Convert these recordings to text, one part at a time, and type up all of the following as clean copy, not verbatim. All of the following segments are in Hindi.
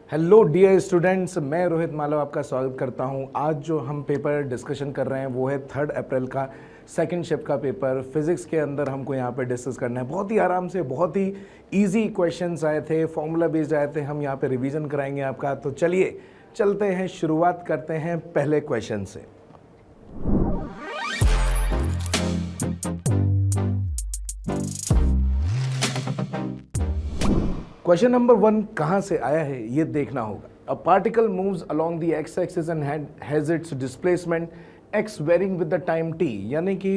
हेलो डियर स्टूडेंट्स, मैं रोहित मालव आपका स्वागत करता हूं। आज जो हम पेपर डिस्कशन कर रहे हैं वो है 3 अप्रैल का सेकंड शिफ्ट का पेपर। फिजिक्स के अंदर हमको यहाँ पे डिस्कस करना है। बहुत ही आराम से, बहुत ही इजी क्वेश्चंस आए थे, फॉर्मूला बेस्ड आए थे। हम यहाँ पे रिवीजन कराएंगे आपका। तो चलिए चलते हैं, शुरुआत करते हैं पहले क्वेश्चन से। क्वेश्चन नंबर 1 कहाँ से आया है ये देखना होगा। A particle moves along the x axis and has its displacement x varying with the time t, यानी कि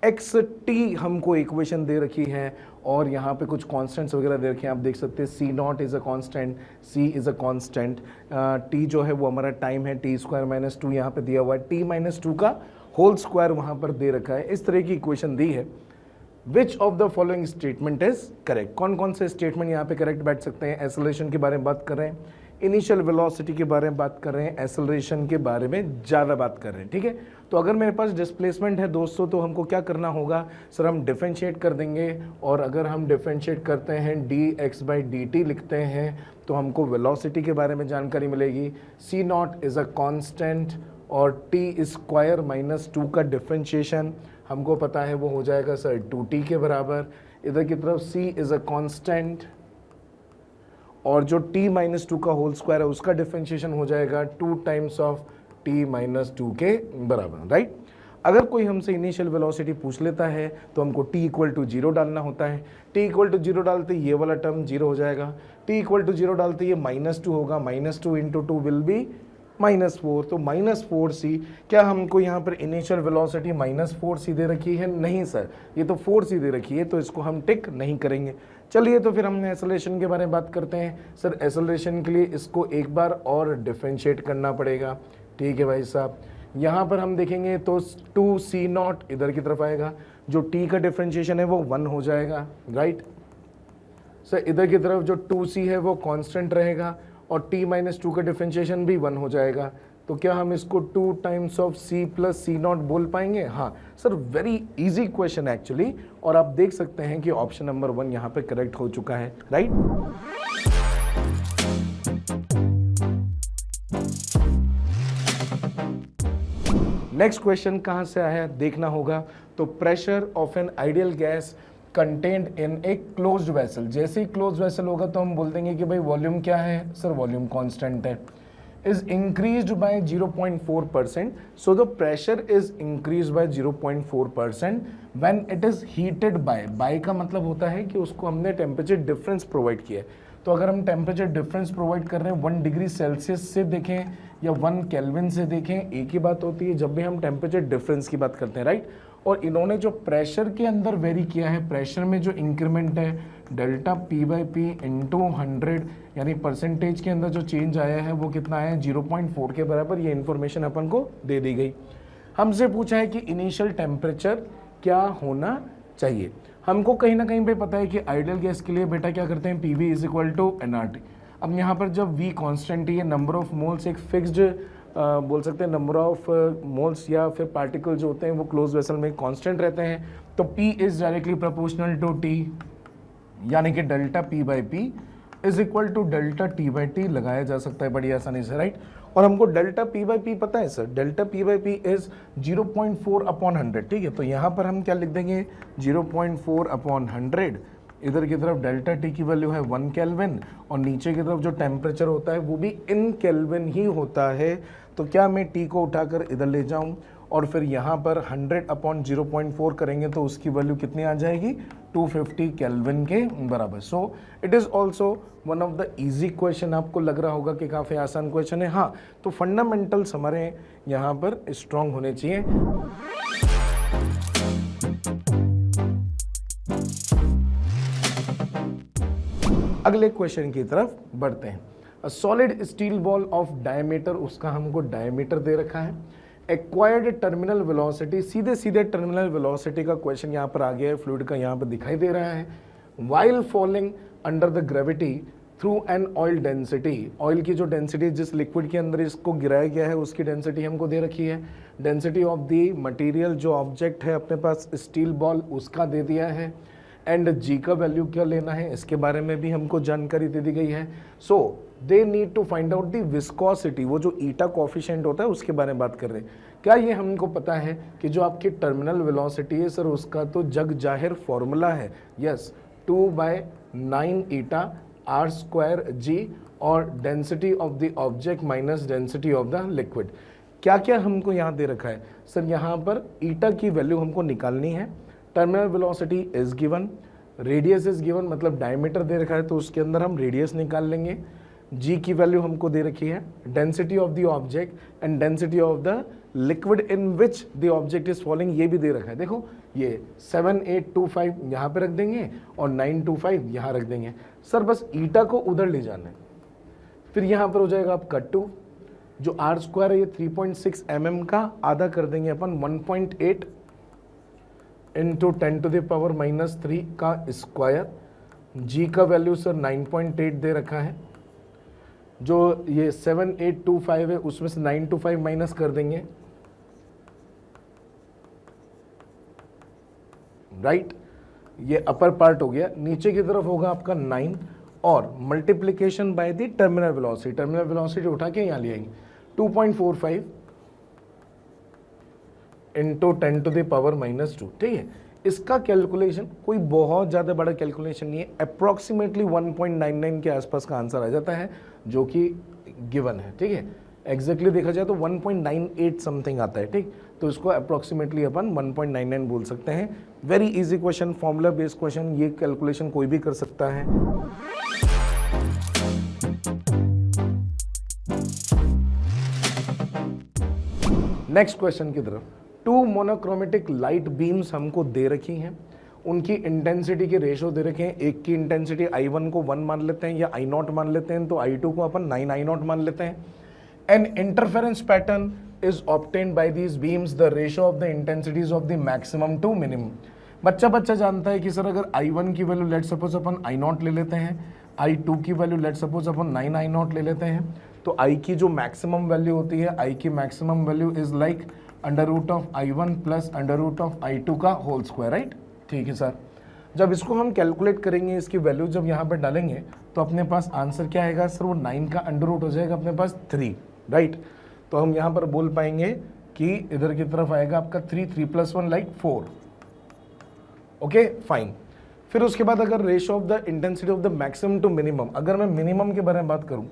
एक्स टी हमको इक्वेशन दे रखी है और यहाँ पे कुछ कांस्टेंट्स वगैरह दे रखे हैं। आप देख सकते हैं C naught is a constant, C is a constant, T जो है वो हमारा टाइम है, टी स्क्वायर माइनस 2 यहाँ पे दिया हुआ है, टी माइनस 2 का होल स्क्वायर वहाँ पर दे रखा है। इस तरह की इक्वेशन दी है। Which of the following statement is correct? कौन कौन से स्टेटमेंट यहाँ पे करेक्ट बैठ सकते हैं? एक्सेलरेशन के बारे में बात कर रहे हैं, इनिशियल वेलोसिटी के बारे में बात कर रहे हैं, एक्सेलरेशन के बारे में ज़्यादा बात कर रहे हैं। ठीक है, तो अगर मेरे पास डिस्प्लेसमेंट है दोस्तों तो हमको क्या करना होगा सर? हम डिफरेंशिएट कर देंगे, और अगर हम डिफरेंशिएट करते हैं dx/dt लिखते हैं तो हमको वेलोसिटी के बारे में जानकारी मिलेगी। सी नॉट इज़ अ कॉन्स्टेंट और टी स्क्वायर माइनस 2 का डिफरेंशिएशन हमको पता है वो हो जाएगा सर 2t के बराबर। इधर की तरफ c इज़ अ कांस्टेंट और जो t माइनस 2 का होल स्क्वायर है उसका डिफरेंशिएशन हो जाएगा 2 टाइम्स ऑफ t माइनस 2 के बराबर, राइट। अगर कोई हमसे इनिशियल वेलोसिटी पूछ लेता है तो हमको t इक्वल टू 0 डालना होता है। t इक्वल टू 0 डालते ये वाला टर्म 0 हो जाएगा, t इक्वल टू 0 डालते ये -2 होगा, -2 इंटू 2 विल बी -4, तो -4c। क्या हमको यहाँ पर इनिशियल वेलोसिटी -4c दे रखी है? नहीं सर, ये तो 4c दे रखी है, तो इसको हम टिक नहीं करेंगे। चलिए तो फिर हम एक्सेलरेशन के बारे में बात करते हैं। सर एक्सेलरेशन के लिए इसको एक बार और डिफरेंशिएट करना पड़ेगा। ठीक है भाई साहब, यहाँ पर हम देखेंगे तो 2c नॉट इधर की तरफ आएगा, जो t का डिफरेंशिएशन है वो 1 हो जाएगा, राइट। सर इधर की तरफ जो 2c है वो कांस्टेंट रहेगा और t माइनस 2 का डिफरेंशिएशन भी 1 हो जाएगा। तो क्या हम इसको 2 times of c plus c naught बोल पाएंगे? हाँ sir, very easy question actually. और आप देख सकते हैं कि ऑप्शन नंबर 1 यहाँ पे करेक्ट हो चुका है, राइट। नेक्स्ट क्वेश्चन कहाँ से आया देखना होगा। तो pressure of N ideal gas contained in a closed vessel. जैसे ही क्लोज्ड वेसल होगा तो हम बोल देंगे कि भाई वॉल्यूम क्या है? सर वॉल्यूम कांस्टेंट है। Is increased by 0.4%, so the pressure is increased by 0.4% when it is heated bye का मतलब होता है कि उसको हमने टेम्परेचर डिफरेंस प्रोवाइड किया है। तो अगर हम टेम्परेचर डिफरेंस प्रोवाइड कर रहे हैं 1 डिग्री सेल्सियस से देखें या 1 केल्विन से देखें, एक ही बात होती है जब भी हम टेम्परेचर डिफरेंस की बात करते हैं, राइट। और इन्होंने जो प्रेशर के अंदर वेरी किया है, प्रेशर में जो इंक्रीमेंट है डेल्टा P/P इंटू 100, यानी परसेंटेज के अंदर जो चेंज आया है वो कितना आया है? 0.4 के बराबर। ये इन्फॉर्मेशन अपन को दे दी गई। हमसे पूछा है कि इनिशियल टेम्परेचर क्या होना चाहिए। हमको कहीं ना कहीं पे पता है कि आइडियल गैस के लिए बेटा क्या करते हैं, PV is equal to nRT। अब यहाँ पर जब V कॉन्स्टेंट है, नंबर ऑफ मोल्स एक फिक्स्ड बोल सकते हैं, नंबर ऑफ मोल्स या फिर पार्टिकल जो होते हैं वो क्लोज वेसल में कांस्टेंट रहते हैं, तो P is directly proportional to T, यानी कि delta P/P is equal to delta T/T लगाया जा सकता है बड़ी आसानी से, राइट। और हमको डेल्टा P/P पता है सर, डेल्टा P/P इज 0.4/100। ठीक है, तो यहाँ पर हम क्या लिख देंगे? 0.4/100। इधर की तरफ डेल्टा T की वैल्यू है 1 केल्विन और नीचे की तरफ जो टेम्परेचर होता है वो भी इन केल्विन ही होता है। तो क्या मैं T को उठाकर इधर ले जाऊं और फिर यहाँ पर 100/0.4 करेंगे तो उसकी वैल्यू कितनी आ जाएगी? 250 केल्विन के बराबर। So it is also one of the easy question. आपको लग रहा होगा कि काफ़ी आसान क्वेश्चन है। हाँ, तो फंडामेंटल्स हमारे यहाँ पर स्ट्रांग होने चाहिए। अगले क्वेश्चन की तरफ बढ़ते हैं। Solid steel ball of diameter, उसका हमको डायमीटर दे रखा है। एक्वायर्ड टर्मिनल वेलोसिटी, सीधे सीधे टर्मिनल वेलोसिटी का क्वेश्चन यहाँ पर आ गया है, फ्लूइड का यहाँ पर दिखाई दे रहा है। While falling under the gravity through an oil density, oil की जो डेंसिटी जिस लिक्विड के अंदर इसको गिराया गया है उसकी डेंसिटी हमको दे रखी है। डेंसिटी ऑफ द मटेरियल, जो ऑब्जेक्ट है अपने पास स्टील बॉल, उसका दे दिया है। एंड जी का वैल्यू क्या लेना है इसके बारे में भी हमको जानकारी दे दी गई है। So they need to find out the viscosity, वो जो ईटा कोफिशिएंट होता है उसके बारे में बात कर रहे हैं। क्या ये हमको पता है कि जो आपकी टर्मिनल वेलोसिटी है सर उसका तो जग जाहिर फॉर्मूला है, यस 2/9 ईटा आर स्क्वायर जी और density of the object minus density of the liquid. क्या क्या हमको यहाँ दे रखा है सर, यहाँ पर ईटा की वैल्यू हमको निकालनी है, terminal velocity is given, radius is given, मतलब डायमीटर दे रखा है तो उसके अंदर हम रेडियस निकाल लेंगे, जी की वैल्यू हमको दे रखी है, density of the object and density of the liquid in which the object is falling, ये भी दे रखा है। देखो ये 7825 यहाँ पे रख देंगे और 925 यहाँ रख देंगे। सर बस ईटा को उधर ले जाना है, फिर यहाँ पर हो जाएगा आपका 2, जो आर स्क्वायर है ये 3.6 mm का आधा कर देंगे अपन 1.8 इंटू 10⁻³ का स्क्वायर, जी का वैल्यू सर 9.8 दे रखा है, जो ये 7825 है उसमें से 925 माइनस कर देंगे, राइट ये अपर पार्ट हो गया, नीचे की तरफ होगा आपका 9 और multiplication by the terminal velocity, terminal velocity उठा के यहाँ ले आएंगे 2.45 इंटू 10⁻², ठीक है। इसका कैलकुलेशन कोई बहुत ज़्यादा बड़ा कैलकुलेशन नहीं है, अप्रॉक्सीमेटली 1.99 के आसपास का आंसर आ जाता है जो कि गिवन है, ठीक है। एग्जैक्टली देखा जाए तो 1.98 समथिंग आता है, ठीक, तो इसको अप्रॉक्सीमेटली अपन 1.99 बोल सकते हैं। Very easy question, formula based question, ये कैलकुलेशन कोई भी कर सकता है। नेक्स्ट क्वेश्चन की तरफ, 2 मोनोक्रोमेटिक लाइट बीम्स हमको दे रखी हैं, उनकी इंटेंसिटी के रेशो दे रखे हैं, एक की इंटेंसिटी I1 को 1 मान लेते हैं या I0 मान लेते हैं, तो I2 को अपन 9 I0 मान लेते हैं। An interference pattern is obtained by these beams, the ratio of the intensities of the maximum to minimum. बच्चा जानता है कि सर अगर I1 की वैल्यू लेट सपोज अपन I0 ले लेते हैं, I2 की वैल्यू लेट सपोज अपन 9 I0 ले लेते हैं, तो I की जो मैक्सिमम वैल्यू होती है, I की maximum value is like √I1 plus √I2 का होल स्क्वायर, राइट, ठीक है सर। जब इसको हम कैलकुलेट करेंगे, इसकी वैल्यू जब यहाँ पर डालेंगे तो अपने पास आंसर क्या आएगा सर, वो 9 का √ हो जाएगा अपने पास 3, राइट। तो हम यहाँ पर बोल पाएंगे कि इधर की तरफ आएगा आपका 3, 3 + 1 लाइक 4, ओके फाइन। फिर उसके बाद अगर ratio of the intensity of the maximum to minimum, अगर मैं मिनिमम के बारे में बात करूं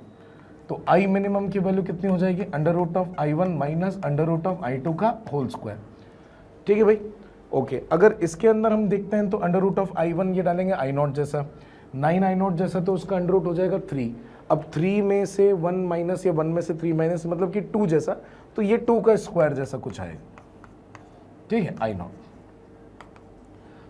तो I मिनिमम की वैल्यू कितनी हो जाएगी, √I1 माइनस √I2 का होल स्क्वायर, ठीक है भाई, ओके। अगर इसके अंदर हम देखते हैं तो √I1 ये डालेंगे I0 जैसा, 9 I0 जैसा, तो उसका √ हो जाएगा 3। अब 3 में से 1 माइनस या 1 में से 3 माइनस मतलब कि 2 जैसा, तो ये 2 का स्क्वायर जैसा कुछ आएगा, ठीक है, I0।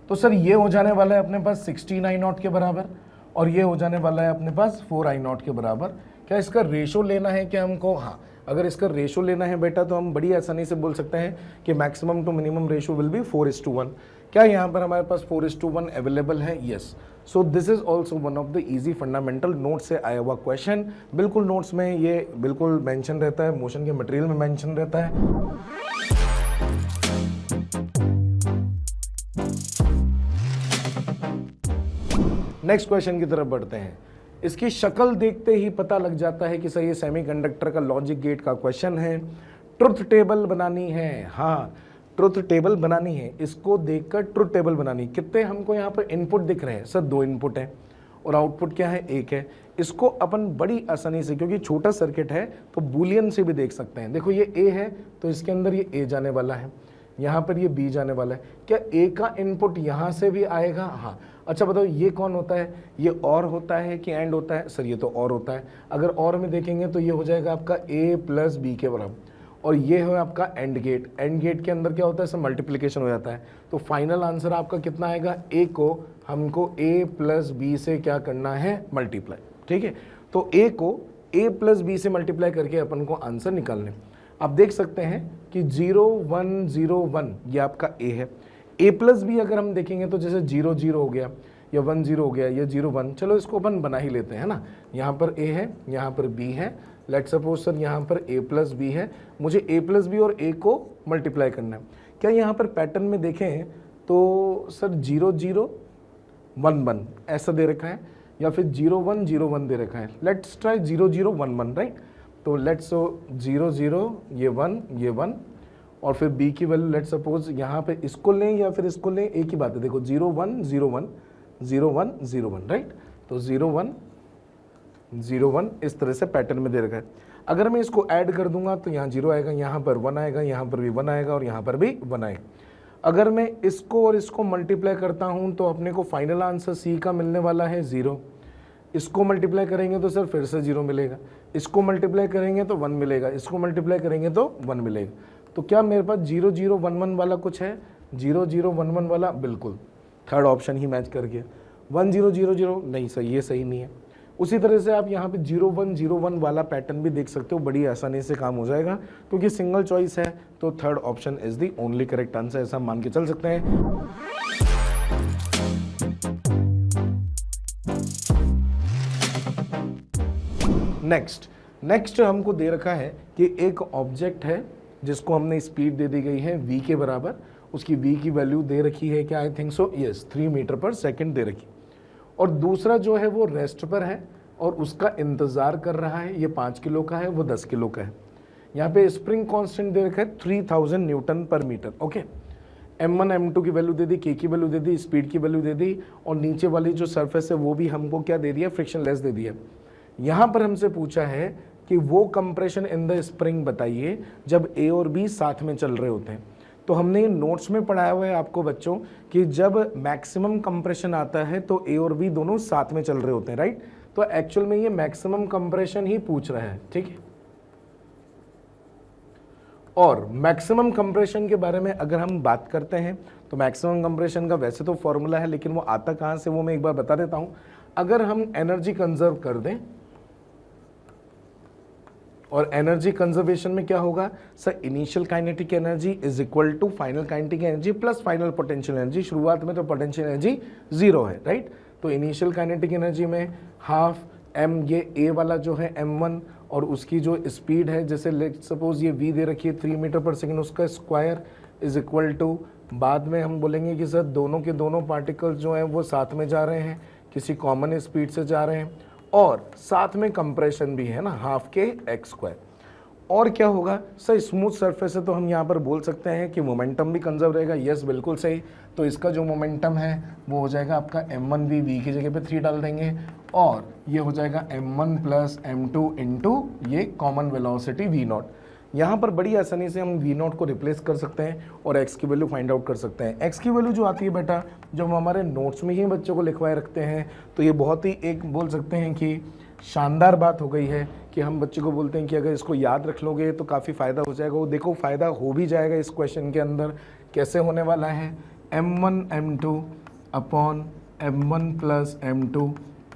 तो सर ये हो जाने वाला है अपने पास 16 I0 के बराबर और ये हो जाने वाला है अपने पास 4 I0 के बराबर। क्या इसका रेशो लेना है क्या हमको? हाँ, अगर इसका रेशो लेना है बेटा तो हम बड़ी आसानी से बोल सकते हैं कि maximum to minimum ratio will be 4:1। क्या यहाँ पर हमारे पास 4:1 अवेलेबल है? Yes. So this is also one of the easy fundamental note से आया हुआ क्वेश्चन। बिल्कुल नोट्स में ये बिल्कुल मेंशन रहता है, मोशन के मटेरियल में मेंशन रहता है। नेक्स्ट क्वेश्चन की तरफ बढ़ते हैं। इसकी शक्ल देखते ही पता लग जाता है कि सर ये सेमीकंडक्टर का लॉजिक गेट का क्वेश्चन है। ट्रुथ टेबल बनानी है, हाँ ट्रुथ टेबल बनानी है। इसको देखकर ट्रुथ टेबल बनानी। कितने हमको यहाँ पर इनपुट दिख रहे हैं? सर 2 इनपुट हैं और आउटपुट क्या है? 1 है। इसको अपन बड़ी आसानी से, क्योंकि छोटा सर्किट है तो बूलियन से भी देख सकते हैं। देखो ये A है तो इसके अंदर ये A जाने वाला है, यहाँ पर ये B जाने वाला है। क्या A का इनपुट यहाँ से भी आएगा? हाँ। अच्छा बताओ ये कौन होता है? ये और होता है कि एंड होता है? सर ये तो और होता है। अगर और में देखेंगे तो ये हो जाएगा आपका A + B के बराबर और ये है आपका एंड गेट। एंड गेट के अंदर क्या होता है? सर मल्टीप्लिकेशन हो जाता है। तो फाइनल आंसर आपका कितना आएगा? A को हमको A + B से क्या करना है? मल्टीप्लाई। ठीक है, तो A को A + B से मल्टीप्लाई करके अपन को आंसर निकालने। आप देख सकते हैं कि 0 1 0 1 ये आपका A है। A + B अगर हम देखेंगे तो जैसे 0 0 हो गया या 1 0 हो गया या 0 1, चलो इसको अपन बना ही लेते हैं ना। यहाँ पर A है, यहाँ पर B है। लेट्स सपोज सर यहाँ पर A + B है, मुझे A + B और A को मल्टीप्लाई करना है। क्या यहाँ पर पैटर्न में देखें तो सर 0 0 1 1 ऐसा दे रखा है, या फिर 0101 दे रखा है। Let's try 0011, right. तो लेट्स 00 ये 1 और फिर बी की वैल्यू लेट्स सपोज यहाँ पे इसको लें या फिर इसको लें, एक ही बात है। देखो 0101 0101, राइट। तो 0101 इस तरह से पैटर्न में दे रखा है। अगर मैं इसको ऐड कर दूंगा तो यहाँ 0 आएगा, यहाँ पर 1 आएगा, यहाँ पर भी 1 आएगा और यहाँ पर भी 1 आएगा। अगर मैं इसको और इसको मल्टीप्लाई करता हूँ तो अपने को फाइनल आंसर सी का मिलने वाला है 0। इसको मल्टीप्लाई करेंगे तो सर फिर से 0 मिलेगा, इसको मल्टीप्लाई करेंगे तो 1 मिलेगा, इसको मल्टीप्लाई करेंगे तो 1 मिलेगा। तो क्या मेरे पास 0011 वाला कुछ है? 0011 वाला बिल्कुल थर्ड ऑप्शन ही मैच कर गया। 1000 नहीं सर, ये सही नहीं है। उसी तरह से आप यहाँ पे 0101 वाला पैटर्न भी देख सकते हो, बड़ी आसानी से काम हो जाएगा क्योंकि सिंगल चॉइस है। तो third option is the only correct answer, ऐसा मान के चल सकते हैं। नेक्स्ट हमको दे रखा है कि एक ऑब्जेक्ट है जिसको हमने स्पीड दे दी गई है v के बराबर, उसकी v की वैल्यू दे रखी है क्या? I think so yes 3 metre per second दे रखी, और दूसरा जो है वो रेस्ट पर है और उसका इंतजार कर रहा है। ये 5 किलो का है, वो 10 किलो का है। यहाँ पे स्प्रिंग कांस्टेंट दे रखा है 3000 न्यूटन पर मीटर। ओके, m1 m2 की वैल्यू दे दी, k की वैल्यू दे दी, स्पीड की वैल्यू दे दी, और नीचे वाली जो सरफेस है वो भी हमको क्या दे दिया? फ्रिक्शनलेस दे दिया। यहाँ पर हमसे पूछा है कि वो कंप्रेशन इन द स्प्रिंग बताइए जब a और b साथ में चल रहे होते हैं। तो हमने नोट्स में पढ़ाया हुआ है आपको बच्चों कि जब मैक्सिमम कंप्रेशन आता है तो a और b दोनों साथ में चल रहे होते हैं, राइट। तो एक्चुअल में ये मैक्सिमम कंप्रेशन ही पूछ रहा है, ठीक है। और मैक्सिमम कंप्रेशन के बारे में अगर हम बात करते हैं तो मैक्सिमम कंप्रेशन का वैसे तो फॉर्मूला है, लेकिन वो आता कहाँ से वो मैं एक बार बता देता हूँ। अगर हम एनर्जी कंजर्व कर दें, और एनर्जी कंजर्वेशन में क्या होगा sir? Initial kinetic energy is equal to final kinetic energy plus final potential energy. शुरुआत में तो पोटेंशियल एनर्जी 0 है, राइट। तो इनिशियल काइनेटिक एनर्जी में हाफ m, ये a वाला जो है m1, और उसकी जो स्पीड है, जैसे लेट सपोज ये v दे रखी है 3 मीटर पर सेकेंड, उसका स्क्वायर इज इक्वल टू, बाद में हम बोलेंगे कि सर दोनों के दोनों पार्टिकल्स जो हैं वो साथ में जा रहे हैं, किसी कॉमन स्पीड से जा रहे हैं, और साथ में कंप्रेशन भी है ना, हाफ के एक्स स्क्वायर। और क्या होगा सर? स्मूथ सरफेस है तो हम यहाँ पर बोल सकते हैं कि मोमेंटम भी कंजर्व रहेगा। यस, बिल्कुल सही। तो इसका जो मोमेंटम है वो हो जाएगा आपका m1v, v की जगह पे 3 डाल देंगे, और ये हो जाएगा m1 प्लस m2 इंटू ये कॉमन वेलोसिटी v0। यहाँ पर बड़ी आसानी से हम v0 को रिप्लेस कर सकते हैं और x की वैल्यू फाइंड आउट कर सकते हैं। x की वैल्यू जो आती है बेटा, जब हम हमारे नोट्स में ही बच्चों को लिखवाए रखते हैं, तो ये बहुत ही एक बोल सकते हैं कि शानदार बात हो गई है कि हम बच्चे को बोलते हैं कि अगर इसको याद रख लोगे तो काफ़ी फ़ायदा हो जाएगा। वो देखो फ़ायदा हो भी जाएगा इस क्वेश्चन के अंदर। कैसे होने वाला है? m1 m2 upon m1 plus m2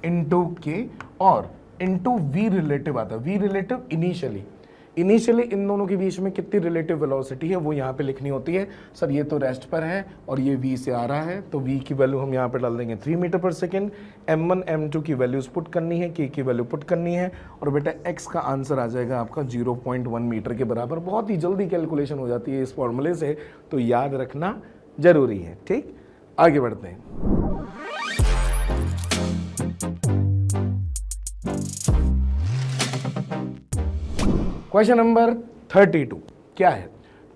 into के, और इंटू v रिलेटिव आता है। v रिलेटिव इनिशियली इन दोनों के बीच में कितनी रिलेटिव वेलोसिटी है वो यहाँ पे लिखनी होती है। सर ये तो रेस्ट पर है और ये v से आ रहा है, तो v की वैल्यू हम यहाँ पे डाल देंगे 3 metre per second. m1 m2 की वैल्यूज पुट करनी है, k की वैल्यू पुट करनी है, और बेटा x का आंसर आ जाएगा आपका 0.1 मीटर के बराबर। बहुत ही जल्दी कैलकुलेशन हो जाती है इस फॉर्मूले से, तो याद रखना जरूरी है, ठीक। आगे बढ़ते हैं। क्वेश्चन नंबर 32 क्या है?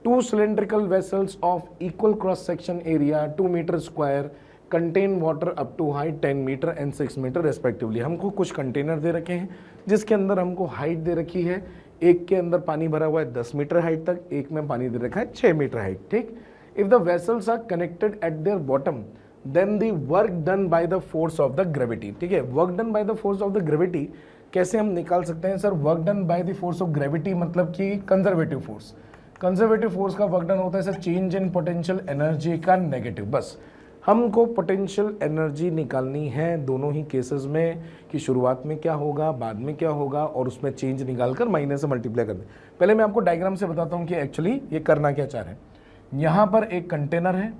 2 cylindrical vessels of equal cross section area 2 metre square contain water up to height 10 metre and 6 metre respectively। हमको कुछ कंटेनर दे रखे हैं जिसके अंदर हमको हाइट दे रखी है। एक के अंदर पानी भरा हुआ है 10 मीटर हाइट तक, एक में पानी दे रखा है 6 मीटर हाइट, ठीक। If the vessels are connected at their bottom then the work done by the force of the gravity, ठीक है। Work done by the force of the gravity कैसे हम निकाल सकते हैं sir? Work done by the force of gravity मतलब कि कंजर्वेटिव फोर्स। कंजर्वेटिव फोर्स का वर्क डन होता है sir change in potential energy का नेगेटिव। बस हमको पोटेंशियल एनर्जी निकालनी है दोनों ही केसेस में, कि शुरुआत में क्या होगा, बाद में क्या होगा, और उसमें चेंज निकालकर माइनस से मल्टीप्लाई कर दें। पहले मैं आपको डायग्राम से बताता हूँ कि एक्चुअली ये करना क्या चाह रहे हैं। यहाँ पर एक कंटेनर है,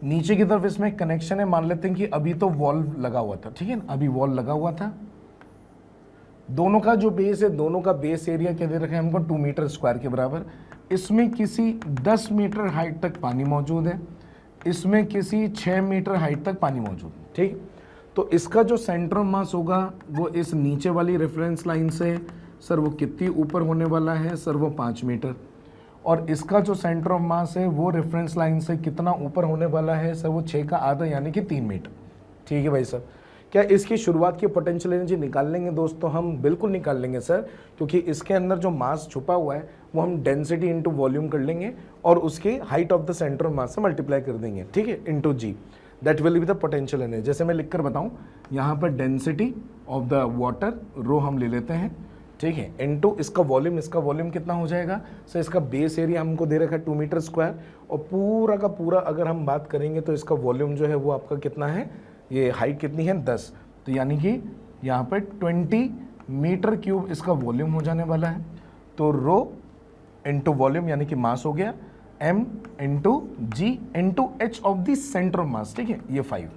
नीचे की तरफ इसमें कनेक्शन है। मान लेते हैं कि अभी तो वॉल लगा हुआ था, ठीक है ना, अभी वॉल लगा हुआ था। दोनों का जो बेस है, दोनों का बेस एरिया क्या दे रखा है हमको 2 मीटर स्क्वायर के बराबर। इसमें किसी 10 मीटर हाइट तक पानी मौजूद है, इसमें किसी 6 मीटर हाइट तक पानी मौजूद है, ठीक। तो इसका जो सेंटर ऑफ मास होगा वो इस नीचे वाली रेफरेंस लाइन से सर वो कितनी ऊपर होने वाला है सर, वो 5 मीटर। और इसका जो सेंटर ऑफ मास है वो रेफरेंस लाइन से कितना ऊपर होने वाला है सर, वो 6 का आधा यानी कि 3 मीटर। ठीक है भाई साहब, क्या इसकी शुरुआत की पोटेंशियल एनर्जी निकाल लेंगे दोस्तों? हम बिल्कुल निकाल लेंगे सर, क्योंकि इसके अंदर जो मास छुपा हुआ है वो हम डेंसिटी इंटू वॉल्यूम कर लेंगे और उसके height of the centre of mass से मल्टीप्लाई कर देंगे। ठीक है, into g, that will be the potential energy. जैसे मैं लिखकर बताऊं, यहाँ पर density of the water rho हम ले लेते हैं, ठीक है, इनटू इसका वॉल्यूम कितना हो जाएगा सर? इसका बेस एरिया हमको दे रखा है 2 मीटर स्क्वायर, और पूरा का पूरा अगर हम बात करेंगे तो इसका वॉल्यूम जो है वो आपका कितना है, ये हाइट कितनी है 10, तो यानी कि यहाँ पर 20 मीटर क्यूब इसका वॉल्यूम हो जाने वाला है। तो रो इंटू वॉल्यूम यानी कि मास हो गया m into g into h of the centre of mass. ठीक है, ये 5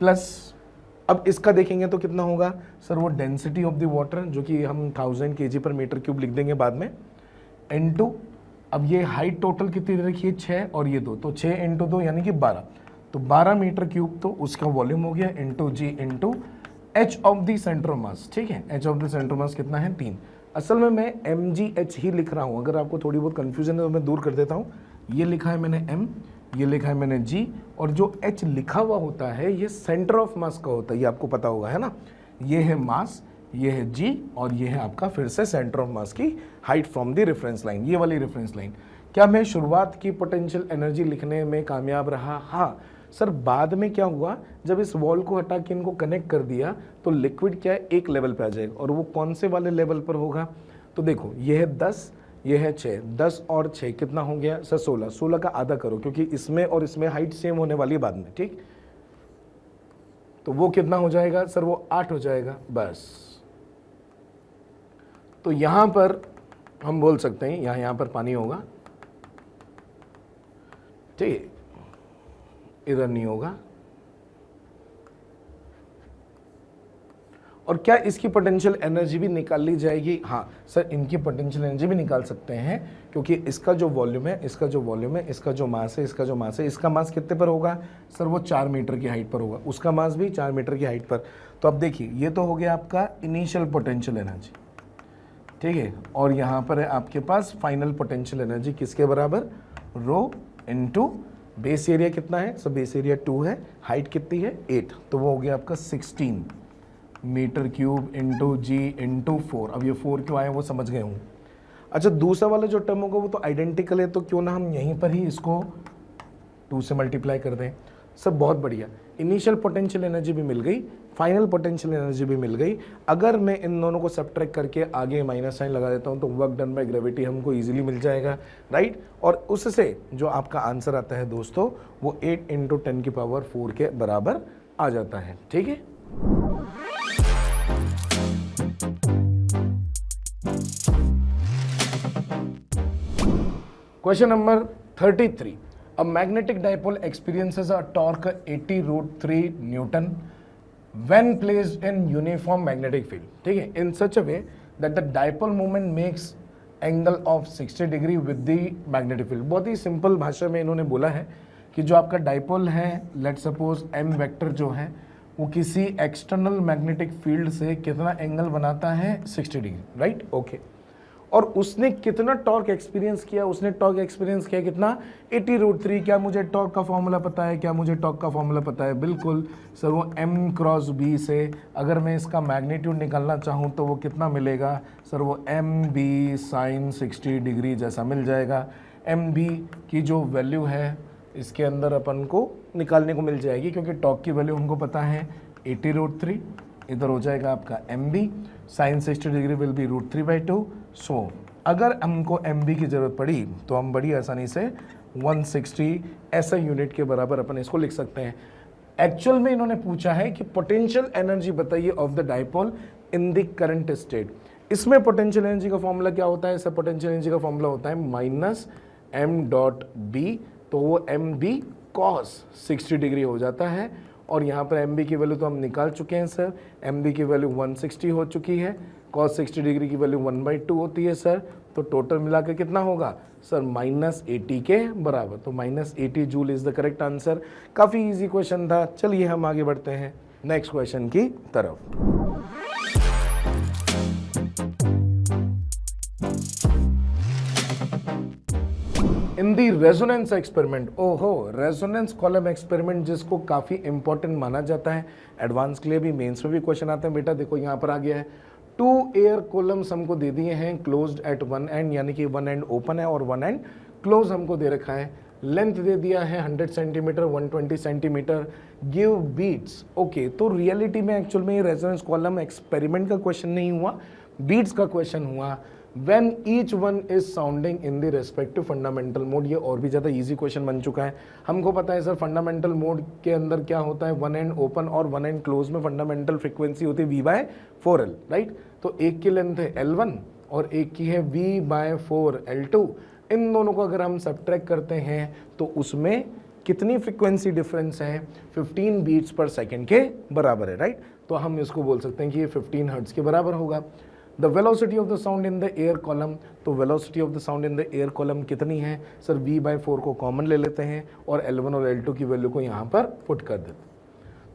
प्लस, अब इसका देखेंगे तो कितना होगा सर, वो डेंसिटी ऑफ द वाटर जो कि हम 1000 kg पर मीटर क्यूब लिख देंगे बाद में, इंटू अब ये हाइट टोटल कितनी दे रखी है 6 और ये 2, तो 6 इंटू 2 यानी कि 12, तो 12 मीटर क्यूब तो उसका वॉल्यूम हो गया, into g into h of the centre of mass. ठीक है, h of the centre of mass कितना है 3। असल में मैं एम जी एच ही लिख रहा हूँ, अगर आपको थोड़ी बहुत कन्फ्यूजन है तो मैं दूर कर देता हूँ। ये लिखा है मैंने एम, ये लिखा है मैंने जी, और जो एच लिखा हुआ होता है ये सेंटर ऑफ मास का होता है, ये आपको पता होगा है ना। ये है मास, ये है जी, और ये है आपका फिर से सेंटर ऑफ मास की height from the reference line, ये वाली रेफरेंस लाइन। क्या मैं शुरुआत की पोटेंशियल एनर्जी लिखने में कामयाब रहा? हाँ सर। बाद में क्या हुआ, जब इस वॉल को हटा के इनको कनेक्ट कर दिया तो लिक्विड क्या है एक लेवल पे आ जाएगा, और वो कौन से वाले लेवल पर होगा? तो देखो ये है 10, ये है 6, 10 और 6 कितना हो गया सर 16, 16 का आधा करो क्योंकि इसमें और इसमें हाइट सेम होने वाली है बाद में। ठीक, तो वो कितना हो जाएगा सर, वो 8 हो जाएगा बस। तो यहां पर हम बोल सकते हैं यहां पर पानी होगा, ठीक है, इधर नहीं होगा। और क्या इसकी पोटेंशियल एनर्जी भी निकाल ली जाएगी? हाँ सर, इनकी पोटेंशियल एनर्जी भी निकाल सकते हैं, क्योंकि इसका जो वॉल्यूम है, इसका जो वॉल्यूम है, इसका जो मास है, इसका जो मास है, इसका मास कितने पर होगा सर, वो 4 मीटर की हाइट पर होगा, उसका मास भी 4 मीटर की हाइट पर। तो अब देखिए ये तो हो गया आपका इनिशियल पोटेंशियल एनर्जी, ठीक है, और यहाँ पर है आपके पास फाइनल पोटेंशियल एनर्जी किसके बराबर, रो इनटू बेस एरिया कितना है सर, बेस एरिया 2 है, हाइट कितनी है 8, तो वो हो गया आपका 16 metre cube into g into 4। अब ये 4 क्यों आए वो समझ गए हूँ। अच्छा, दूसरा वाला जो टर्म होगा वो तो आइडेंटिकल है, तो क्यों ना हम यहीं पर ही इसको 2 से मल्टीप्लाई कर दें। सब बहुत बढ़िया, इनिशियल पोटेंशियल एनर्जी भी मिल गई, फाइनल पोटेंशियल एनर्जी भी मिल गई। अगर मैं इन दोनों को सब्ट्रैक्ट करके आगे माइनस साइन लगा देता हूं तो वर्क डन बाय ग्रेविटी हमको इजीली मिल जाएगा, राइट। और उससे जो आपका आंसर आता है दोस्तों वो 8 इंटू 10 की पावर 4 के बराबर आ जाता है। ठीक है, question number 33। A magnetic dipole experiences a torque 80√3 Newton when placed in uniform magnetic field. ठीक है, in such a way that the dipole moment makes angle of 60 degree with the magnetic field. बहुत ही सिंपल भाषा में इन्होंने बोला है कि जो आपका डाइपोल है, लेट सपोज m वेक्टर जो है वो किसी एक्सटर्नल मैग्नेटिक फील्ड से कितना एंगल बनाता है 60 डिग्री, राइट, ओके। और उसने कितना टॉर्क एक्सपीरियंस किया, उसने टॉर्क एक्सपीरियंस किया कितना 80√3। क्या मुझे टॉर्क का फॉर्मूला पता है? क्या मुझे टॉर्क का फॉर्मूला पता है? बिल्कुल सर, वो m क्रॉस b से अगर मैं इसका मैग्नीट्यूड निकालना चाहूँ तो वो कितना मिलेगा सर, वो mb साइन 60 डिग्री जैसा मिल जाएगा। mb की जो वैल्यू है इसके अंदर अपन को निकालने को मिल जाएगी, क्योंकि टॉर्क की वैल्यू हमको पता है 80√3, इधर हो जाएगा आपका mb sine 60 degree will be √3/2। So अगर हमको mb की ज़रूरत पड़ी तो हम बड़ी आसानी से 160 ऐसा यूनिट के बराबर अपन इसको लिख सकते हैं। एक्चुअल में इन्होंने पूछा है कि पोटेंशियल एनर्जी बताइए of the dipole in the current state. इसमें पोटेंशियल एनर्जी का फॉर्मूला क्या होता है सर? पोटेंशियल एनर्जी का फॉर्मूला होता है माइनस m.b, तो वो mb cos 60 डिग्री हो जाता है। और यहाँ पर mb की वैल्यू तो हम निकाल चुके हैं सर, mb की वैल्यू 160 हो चुकी है, cos 60 डिग्री की वैल्यू 1/2 होती है सर, तो टोटल मिलाकर कितना होगा सर, -80 के बराबर। तो -80 joule is the correct answer. काफ़ी इजी क्वेश्चन था। चलिए हम आगे बढ़ते हैं नेक्स्ट क्वेश्चन की तरफ। इन दी रेजोनेंस एक्सपेरिमेंट, ओहो रेजोनेंस कॉलम एक्सपेरिमेंट जिसको काफी इंपॉर्टेंट माना जाता है, एडवांस के लिए भी, मेंस में भी क्वेश्चन आते हैं। बेटा देखो यहाँ पर आ गया है, 2 एयर कॉलम्स हमको दे दिए हैं क्लोज्ड एट वन एंड, यानी कि वन एंड ओपन है और वन एंड क्लोज हमको दे रखा है। लेंथ दे दिया है 100 centimetre, 120 centimetre. Give beats, okay तो रियलिटी में एक्चुअल में रेजोनेंस कॉलम एक्सपेरिमेंट का क्वेश्चन नहीं हुआ, बीट्स का क्वेश्चन हुआ। When each one is sounding in the respective fundamental mode, ये और भी ज़्यादा इजी क्वेश्चन बन चुका है। हमको पता है सर फंडामेंटल मोड के अंदर क्या होता है, वन एंड ओपन और वन एंड क्लोज में फंडामेंटल फ्रीक्वेंसी होती है V/4L, राइट। तो एक की लेंथ है L1 और एक की है V/4L2। इन दोनों को अगर हम सब्ट्रैक्ट करते हैं तो उसमें कितनी फ्रीक्वेंसी डिफरेंस है, 15 बीट्स पर सेकेंड के बराबर है, राइट। तो हम इसको बोल सकते हैं कि ये 15 हर्ट्ज के बराबर होगा। The velocity of the sound in the air column, तो velocity of the sound in the air column कितनी है सर, V/4 को कॉमन ले लेते हैं और L1 और L2 की वैल्यू को यहाँ पर पुट कर देते हैं।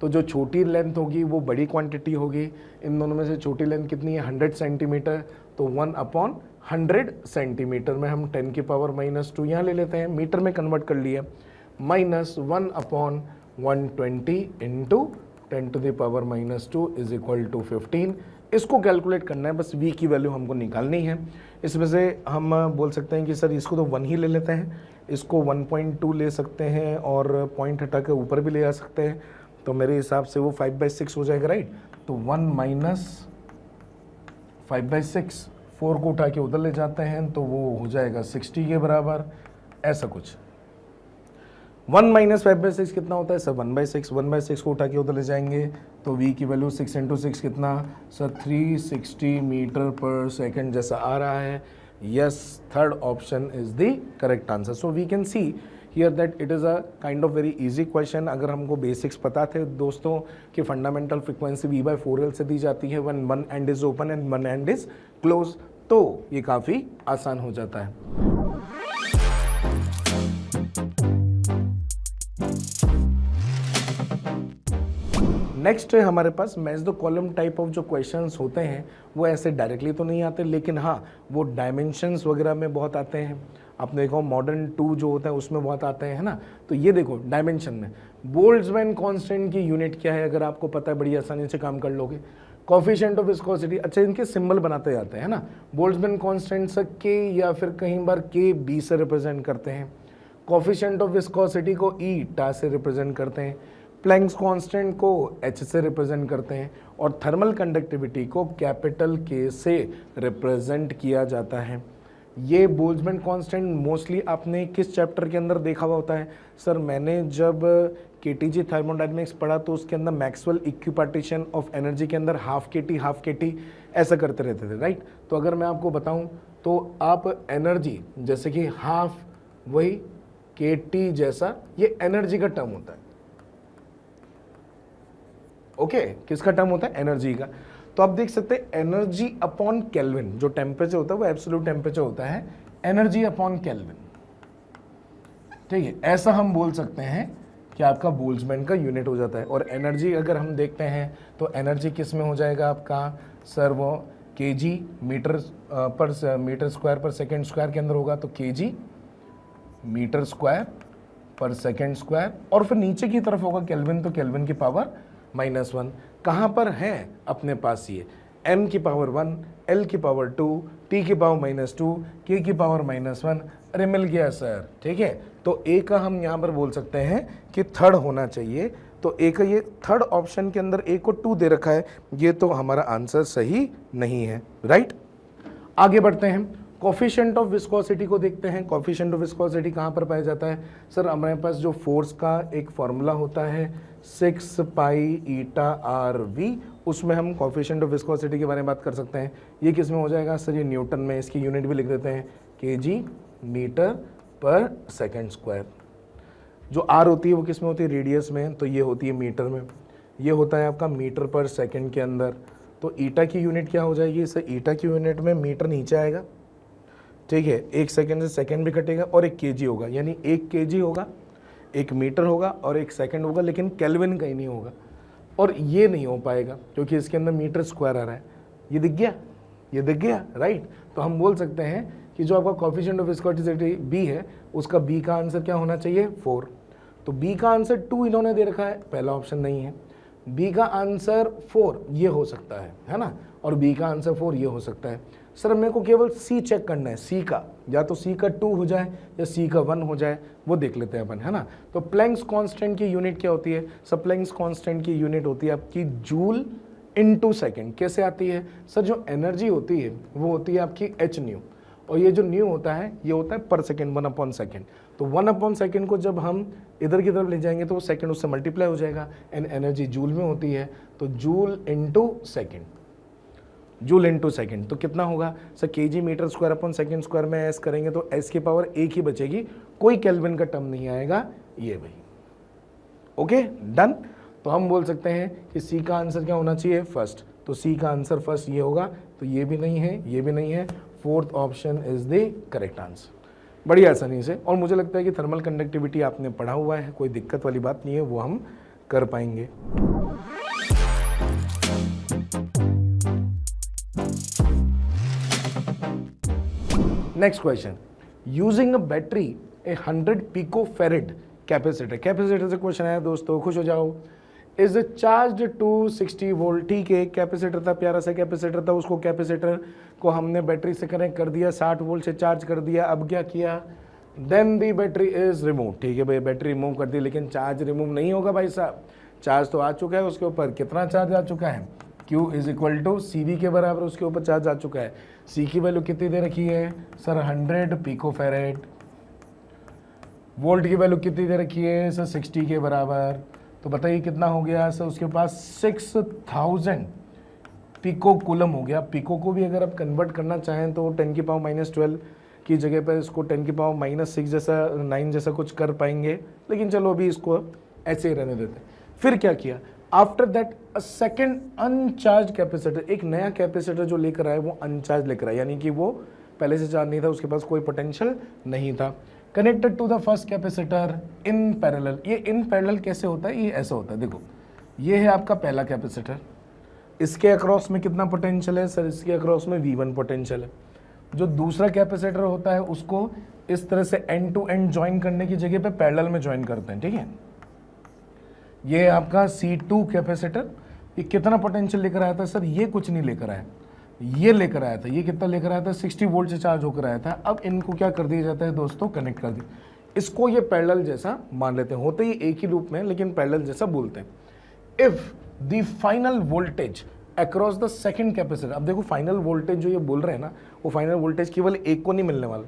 तो जो छोटी लेंथ होगी वो बड़ी क्वांटिटी होगी। इन दोनों में से छोटी लेंथ कितनी है, 100 सेंटीमीटर, तो 1/100 सेंटीमीटर में हम 10⁻⁻2 यहाँ ले लेते हैं, मीटर में कन्वर्ट कर लिया, minus 1/120 into 10⁻⁻2 is equal to 15। इसको कैलकुलेट करना है, बस v की वैल्यू हमको निकालनी है। इसमें से हम बोल सकते हैं कि सर इसको तो 1 ही ले लेते हैं, इसको 1.2 ले सकते हैं और पॉइंट हटा के ऊपर भी ले आ सकते हैं, तो मेरे हिसाब से वो 5/6 हो जाएगा, राइट। तो 1 माइनस 5/6, 4 को उठा के उधर ले जाते हैं तो वो हो जाएगा 60 के बराबर, ऐसा कुछ। 1 माइनस 5/6 कितना होता है सर, 1/6, 1/6 को उठा के उधर ले जाएंगे तो v की वैल्यू 6 इंटू 6 कितना सर, 360 मीटर पर सेकेंड जैसा आ रहा है। Yes, third option is the correct answer. So we can see here that it is a kind of very easy question. अगर हमको बेसिक्स पता थे दोस्तों कि फंडामेंटल फ्रीक्वेंसी V/4L से दी जाती है when one end is open and one end is closed, तो ये काफ़ी आसान हो जाता है। नेक्स्ट है हमारे पास match the column type of जो क्वेश्चंस होते हैं वो ऐसे डायरेक्टली तो नहीं आते, लेकिन हाँ वो डायमेंशंस वगैरह में बहुत आते हैं। आपने देखो मॉडर्न 2 जो होता है उसमें बहुत आते हैं, है ना। तो ये देखो डायमेंशन में बोल्ट्जमैन कांस्टेंट की यूनिट क्या है, अगर आपको पता है बड़ी आसानी से काम कर लोगे। कोफिशिएंट ऑफ विस्कोसिटी, अच्छा इनके सिंबल बनाते जाते हैं ना, बोल्ट्जमैन कांस्टेंट से के या फिर कहीं बार के बी से रिप्रेजेंट करते हैं, कोफिशिएंट ऑफ विस्कोसिटी को ईटा से रिप्रेजेंट करते हैं, प्लैंक्स कांस्टेंट को H से रिप्रेजेंट करते हैं और थर्मल कंडक्टिविटी को कैपिटल K से रिप्रेजेंट किया जाता है। ये बोल्ट्जमैन कांस्टेंट मोस्टली आपने किस चैप्टर के अंदर देखा हुआ होता है सर, मैंने जब KTG थर्मोडायनेमिक्स पढ़ा तो उसके अंदर मैक्सवेल इक्विपार्टीशन ऑफ एनर्जी के अंदर हाफ KT ऐसा करते रहते थे, राइट। तो अगर मैं आपको बताऊं तो आप एनर्जी जैसे कि हाफ वही KT जैसा, ये एनर्जी का टर्म होता है। ओके किसका टर्म होता है, एनर्जी का। तो आप देख सकते हैं एनर्जी अपॉन केल्विन, जो टेम्परेचर होता है वो एब्सोल्यूट टेम्परेचर होता है, एनर्जी अपॉन केल्विन, ठीक है। ऐसा हम बोल सकते हैं कि आपका बोल्ट्जमैन का यूनिट हो जाता है। और एनर्जी अगर हम देखते हैं तो एनर्जी किस में हो जाएगा आपका सर, वो kg मीटर स्क्वायर पर सेकेंड स्क्वायर के अंदर होगा, तो kg मीटर स्क्वायर पर सेकेंड स्क्वायर, और फिर नीचे की तरफ होगा केल्विन, तो केल्विन की पावर -1। कहाँ पर है अपने पास ये m की पावर 1, l की पावर 2, t की पावर -2, k की पावर -1। अरे मिल गया सर, ठीक है। तो a का हम यहाँ पर बोल सकते हैं कि थर्ड होना चाहिए, तो a का ये थर्ड ऑप्शन के अंदर a को 2 दे रखा है, ये तो हमारा आंसर सही नहीं है, राइट। आगे बढ़ते हैं, कोफिशिएंट ऑफ विस्कोसिटी को देखते हैं। कोफिशिएंट ऑफ विस्कोसिटी कहाँ पर पाया जाता है सर, हमारे पास जो फोर्स का एक फॉर्मूला होता है 6 पाई ईटा RV, उसमें हम कोफिशिएंट ऑफ विस्कोसिटी के बारे में बात कर सकते हैं। ये किस में हो जाएगा सर, ये न्यूटन में, इसकी यूनिट भी लिख देते हैं kg metre per second square. जो R होती है वो किस में होती है, रेडियस में, तो ये होती है मीटर में। ये होता है आपका मीटर पर सेकेंड के अंदर। तो ईटा की यूनिट क्या हो जाएगी सर, ईटा की यूनिट में मीटर नीचे आएगा, ठीक है। 1 सेकेंड से सेकेंड भी कटेगा और 1 kg होगा, यानी 1 kg होगा, 1 मीटर होगा और 1 सेकेंड होगा, लेकिन केल्विन कहीं नहीं होगा। और ये नहीं हो पाएगा क्योंकि इसके अंदर मीटर स्क्वायर आ रहा है। ये दिख गया, ये दिख गया, राइट। तो हम बोल सकते हैं कि जो आपका कोएफिशिएंट ऑफ विस्कोसिटी बी है उसका बी का आंसर क्या होना चाहिए 4। तो बी का आंसर 2 इन्होंने दे रखा है, पहला ऑप्शन नहीं है। बी का आंसर 4 ये हो सकता है ना, और बी का आंसर 4 ये हो सकता है। सर मेरे को केवल सी चेक करना है, सी का, या तो सी का 2 हो जाए या सी का 1 हो जाए, वो देख लेते हैं अपन, है ना। तो प्लैंक्स कांस्टेंट की यूनिट क्या होती है? सब प्लैंक्स कांस्टेंट की यूनिट होती है आपकी जूल इनटू सेकंड। कैसे आती है? सर जो एनर्जी होती है वो होती है आपकी एच न्यू, और ये जो न्यू होता है ये होता है पर सेकेंड, 1/सेकेंड। तो 1/सेकेंड को जब हम इधर की तरफ ले जाएंगे तो वो सेकेंड उससे मल्टीप्लाई हो जाएगा, एंड एनर्जी जूल में होती है, तो joule into second, joule into second. तो कितना होगा sir? Kg metre square upon second square में एस करेंगे तो एस की पावर 1 ही बचेगी, कोई केल्विन का टर्म नहीं आएगा, ये भाई। Okay done. तो हम बोल सकते हैं कि सी का आंसर क्या होना चाहिए? फर्स्ट। तो सी का आंसर फर्स्ट ये होगा, तो ये भी नहीं है, ये भी नहीं है, fourth option is the correct answer. बड़ी आसानी से, और मुझे लगता है कि थर्मल कंडक्टिविटी आपने पढ़ा हुआ है, कोई दिक्कत वाली बात नहीं है, वो हम कर पाएंगे। Next question, using a battery a 100 picofarad capacitor. Capacitor से क्वेश्चन आया दोस्तों, खुश हो जाओ। Is charge to 60 volt. ठीक है, कैपेसिटर था, प्यारा सा कैपेसिटर था, उसको कैपेसिटर को हमने बैटरी से कनेक्ट कर दिया, 60 वोल्ट से चार्ज कर दिया। अब क्या किया? Then the battery is remove. ठीक है भाई, बैटरी रिमूव कर दी, लेकिन चार्ज रिमूव नहीं होगा भाई साहब, चार्ज तो आ चुका है उसके ऊपर। कितना चार्ज आ चुका है? Q is equal to CV के बराबर उसके ऊपर चार्ज आ चुका है। C की वैल्यू कितनी दे रखी है सर? 100 पिकोफैरेड। वोल्ट की वैल्यू कितनी दे रखी है सर? 60 के बराबर। तो बताइए कितना हो गया सर? उसके पास 6000 पिको कूलम हो गया। पिको को भी अगर आप कन्वर्ट करना चाहें तो 10 की पावर -12 की जगह पर इसको 10 की पावर -6 जैसा 9 जैसा कुछ कर पाएंगे, लेकिन चलो अभी इसको ऐसे ही रहने देते हैं। फिर क्या किया? After that a second अनचार्ज capacitor, एक नया कैपेसिटर जो लेकर आए वो अनचार्ज लेकर आए, यानी कि वो पहले से चार्ज नहीं था, उसके पास कोई पोटेंशियल नहीं था। Connected to the first capacitor in parallel. ये इन पैरेलल कैसे होता है? ये ऐसा होता है, देखो ये है आपका पहला कैपेसिटर, इसके अक्रॉस में कितना पोटेंशियल है सर? इसके अक्रॉस में V1 पोटेंशियल है। जो दूसरा कैपेसिटर होता है उसको इस तरह से एंड टू एंड ज्वाइन करने की जगह पे पैरेलल में ज्वाइन करते हैं, ठीक है। ये आपका C2 कैपेसिटर, ये कितना पोटेंशियल लेकर आया था सर? ये कुछ नहीं लेकर आया, ये लेकर आया था। ये कितना लेकर आया था? 60 वोल्ट से चार्ज होकर आया था। अब इनको क्या कर दिया जाता है दोस्तों? कनेक्ट कर दिया। इसको ये पैरेलल जैसा मान लेते हैं, होते ही एक ही लूप में लेकिन पैरेलल जैसा बोलते हैं। If the final voltage across the second capacitor, अब देखो फाइनल वोल्टेज जो ये बोल रहे हैं ना, वो फाइनल वोल्टेज केवल एक को नहीं मिलने वाला,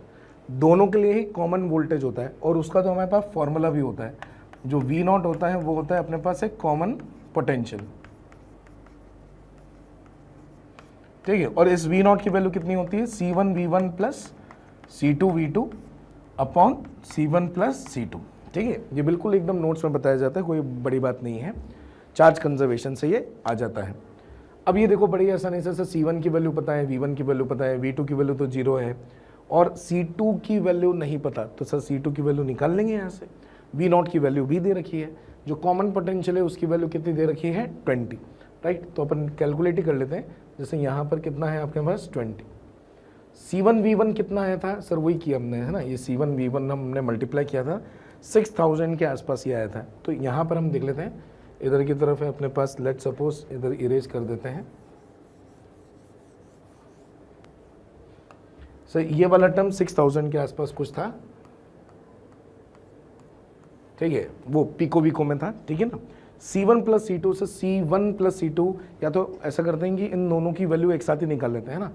दोनों के लिए ही कॉमन वोल्टेज होता है, और उसका तो हमारे पास फॉर्मूला भी होता है। जो V0 होता है वो होता है अपने पास एक कॉमन पोटेंशियल, ठीक है। और इस V0 की वैल्यू कितनी होती है? C1V1 plus C2V2 upon C1 plus C2, ठीक है। ये बिल्कुल एकदम नोट्स में बताया जाता है, कोई बड़ी बात नहीं है, चार्ज कंजर्वेशन से ये आ जाता है। अब ये देखो बड़ी आसानी से C1 की वैल्यू पता है, V1 की वैल्यू पता है, V2 की वैल्यू तो 0 है, और C2 की वैल्यू नहीं पता, तो सर C2 की वैल्यू निकाल लेंगे यहाँ से। V0 की वैल्यू भी दे रखी है, जो कॉमन पोटेंशियल है उसकी वैल्यू कितनी दे रखी है? 20, राइट। तो अपन कैलकुलेट ही कर लेते हैं। जैसे यहाँ पर कितना है आपके पास? 20। C1V1 कितना आया था सर? वही किया हमने, है ना। ये C1V1 हमने मल्टीप्लाई किया था, 6000 के आसपास ही आया था। तो यहाँ पर हम देख लेते हैं, इधर की तरफ है अपने पास, लेट सपोज इधर इरेज कर देते हैं। सर ये वाला टर्म 6000 के आसपास कुछ था, ठीक है, वो पिको में था, ठीक है ना। C1 प्लस C2 से C1 प्लस C2, या तो ऐसा करते हैं कि इन दोनों की वैल्यू एक साथ ही निकाल लेते हैं ना।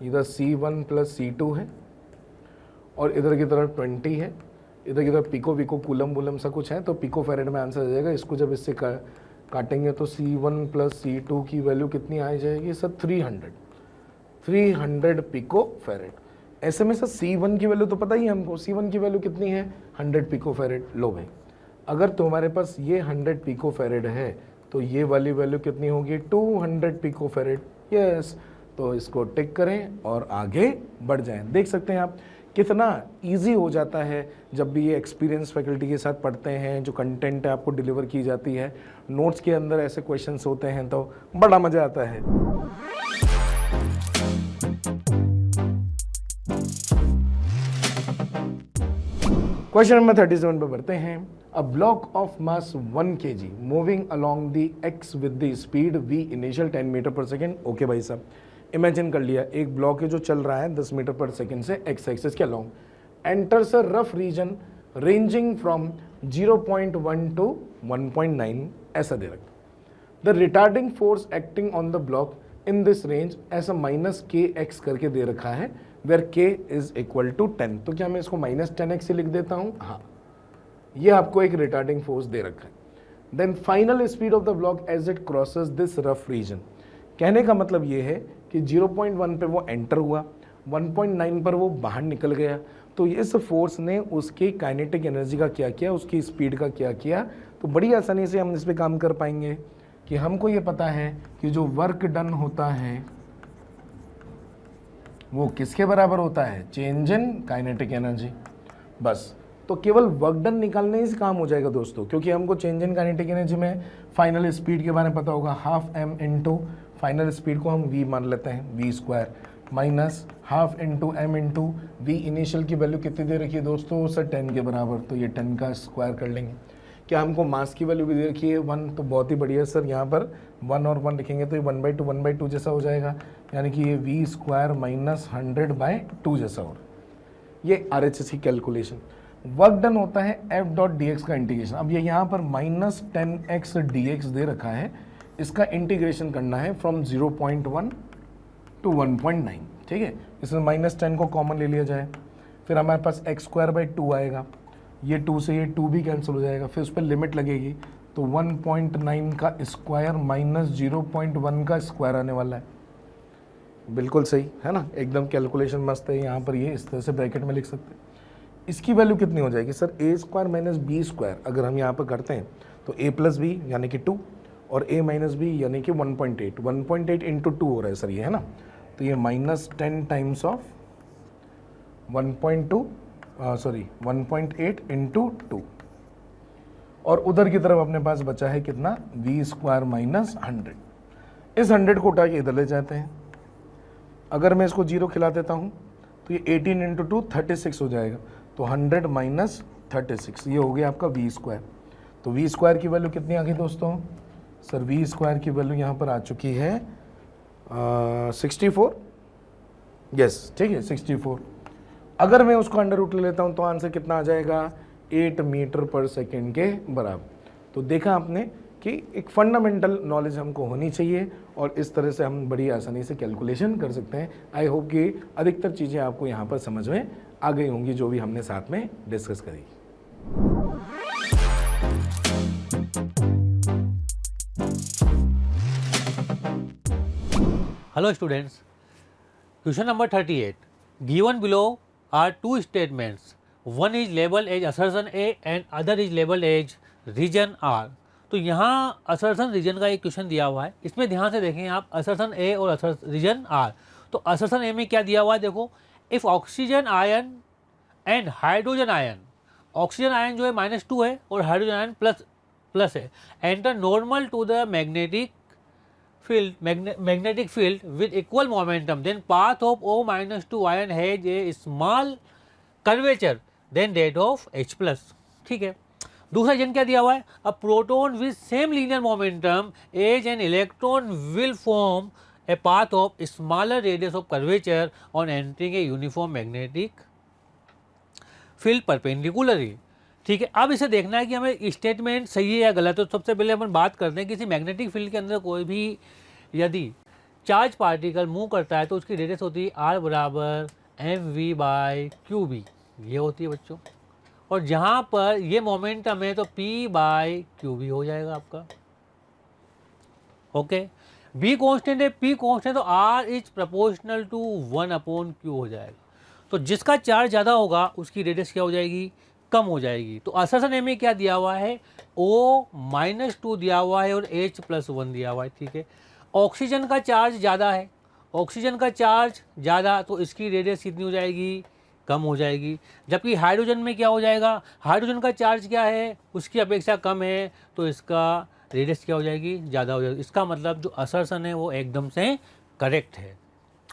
इधर C1 प्लस C2 है और इधर की तरफ 20 है, इधर की तरफ पिको कूलम वूलम सा कुछ है, तो पिको फेरेड में आंसर आ जाएगा। इसको जब इससे काटेंगे तो C1 प्लस C2 की वैल्यू कितनी आ जाएगी सर? 300 पिको फेरेड। ऐसे में सर C1 की वैल्यू तो पता ही है हमको, C1 की वैल्यू कितनी है? 100 पिको फेरेड। लो भाई, अगर तुम्हारे पास ये 100 पिको फेरेड है तो ये वाली वैल्यू कितनी होगी? 200 पिको फेरेड। यस, तो इसको टिक करें और आगे बढ़ जाएं। देख सकते हैं आप कितना इजी हो जाता है जब भी ये एक्सपीरियंस फैकल्टी के साथ पढ़ते हैं, जो कंटेंट है आपको डिलीवर की जाती है, नोट्स के अंदर ऐसे क्वेश्चंस होते हैं तो बड़ा मज़ा आता है। क्वेश्चन नंबर 37 पे बढ़ते हैं। A block of mass 1 kg moving along the x with the speed v initial 10 metre per second. Okay भाई साहब, इमेजिन कर लिया एक ब्लॉक है जो चल रहा है 10 मीटर पर सेकेंड से एक्स एक्सिस के along, enters a rough region ranging from 0.1 to 1.9 ऐसा दे रखा। The retarding force acting on the block in this range ऐसा -kx करके दे रखा है, where k is equal to 10। तो क्या मैं इसको -10x से लिख देता हूं? हाँ, ये आपको एक रिटार्डिंग फोर्स दे रखा है। Then final speed of the block as it crosses this rough region. कहने का मतलब ये है कि 0.1 पे वो एंटर हुआ, 1.9 पर वो बाहर निकल गया, तो इस फोर्स ने उसकी काइनेटिक एनर्जी का क्या किया, उसकी स्पीड का क्या किया। तो बड़ी आसानी से हम इस पे काम कर पाएंगे कि हमको ये पता है कि जो वर्क डन होता है वो किसके बराबर होता है? Change in kinetic energy. बस, तो केवल वर्क डन निकालने से काम हो जाएगा दोस्तों, क्योंकि हमको चेंज इन काइनेटिक एनर्जी में फाइनल स्पीड के बारे में पता होगा, half m into final speed को हम v मान लेते हैं, v square minus half into m into v initial की वैल्यू कितनी दे रखी है दोस्तों? सर 10 के बराबर, तो ये 10 का स्क्वायर कर लेंगे। क्या हमको मास की वैल्यू भी दे रखी है 1, तो बहुत ही बढ़िया सर, यहाँ पर 1 और 1 लिखेंगे तो ये 1/2 जैसा हो जाएगा, यानी कि ये v स्क्वायर माइनस 100/2 जैसा हो। ये RHS की कैलकुलेशन। वर्क डन होता है f डॉट डी एक्स का इंटीग्रेशन। अब ये यहाँ पर -10x dx दे रखा है, इसका इंटीग्रेशन करना है फ्रॉम 0.1 टू 1.9, ठीक है। इसमें -10 को कॉमन ले लिया जाए, फिर हमारे पास x²/2 आएगा, ये 2 से ये 2 भी कैंसिल हो जाएगा, फिर उस पर लिमिट लगेगी, तो 1.9 का स्क्वायर माइनस 0.1 का स्क्वायर आने वाला है। बिल्कुल सही है ना, एकदम कैलकुलेशन मस्त है। यहाँ पर ये इस तरह से ब्रैकेट में लिख सकते हैं। इसकी वैल्यू कितनी हो जाएगी sir? a square minus b square अगर हम यहाँ पर करते हैं तो a प्लस बी यानी कि 2 और a माइनस बी यानी कि 1.8, 1.8 इंटू 2 हो रहा है सर ये, है ना। तो ये -10 टाइम्स ऑफ 1.8 इंटू 2, और उधर की तरफ अपने पास बचा है कितना? v square minus 100। इस 100 को उठा के इधर ले जाते हैं। अगर मैं इसको 0 खिला देता हूँ तो ये 18 इंटू 2 36 हो जाएगा, तो 100 माइनस 36 ये हो गया आपका v स्क्वायर। तो v स्क्वायर की वैल्यू कितनी आ गई दोस्तों? सर v स्क्वायर की वैल्यू यहाँ पर आ चुकी है 64। यस, ठीक है 64। अगर मैं उसको अंडर रूट ले लेता हूँ तो आंसर कितना आ जाएगा? 8 मीटर पर सेकेंड के बराबर। तो देखा आपने कि एक फंडामेंटल नॉलेज हमको होनी चाहिए और इस तरह से हम बड़ी आसानी से कैलकुलेशन कर सकते हैं। आई होप कि अधिकतर चीज़ें आपको यहाँ पर समझ में आ गई होंगी जो भी हमने साथ में डिस्कस करी। Hello students, question number 38. Given below are two statements. One is labeled as assertion A and other is labeled as region R. तो यहाँ assertion region का एक क्वेश्चन दिया हुआ है, इसमें ध्यान से देखें आप assertion A और region R। तो assertion A में क्या दिया हुआ है देखो, if oxygen ion and hydrogen ion, oxygen ion जो है -2 है और हाइड्रोजन आयन प्लस है, enter normal to the magnetic field with equal momentum, then path of O-2 ion has a small curvature than that of H+। ठीक है। दूसरा रीजन क्या दिया हुआ है, a proton with same linear momentum as an electron will form a path of smaller radius of curvature on entering a uniform magnetic field perpendicularly. ठीक है, अब इसे देखना है कि हमें स्टेटमेंट सही है या गलत है। तो सबसे पहले अपन बात करते हैं किसी मैग्नेटिक फील्ड के अंदर कोई भी यदि चार्ज पार्टिकल मूव करता है तो उसकी रेडियस होती है r बराबर mv/qb, ये होती है बच्चों। और जहाँ पर ये मोमेंटम है तो p/qb हो जाएगा आपका। ओके, b कांस्टेंट है, p कांस्टेंट, तो r is proportional to 1/q हो जाएगा। तो जिसका चार्ज ज़्यादा होगा उसकी रेडियस क्या हो जाएगी? कम हो जाएगी। तो असरसन ए में क्या दिया हुआ है? O-2 दिया हुआ है और H+1 दिया हुआ है। ठीक है, ऑक्सीजन का चार्ज ज़्यादा है, ऑक्सीजन का चार्ज ज़्यादा, तो इसकी रेडियस कितनी हो जाएगी? कम हो जाएगी। जबकि हाइड्रोजन में क्या हो जाएगा, हाइड्रोजन का चार्ज क्या है, उसकी अपेक्षा कम है, तो इसका रेडियस क्या हो जाएगी, ज़्यादा हो जाएगी। इसका मतलब जो असर्शन है वो एकदम से करेक्ट है।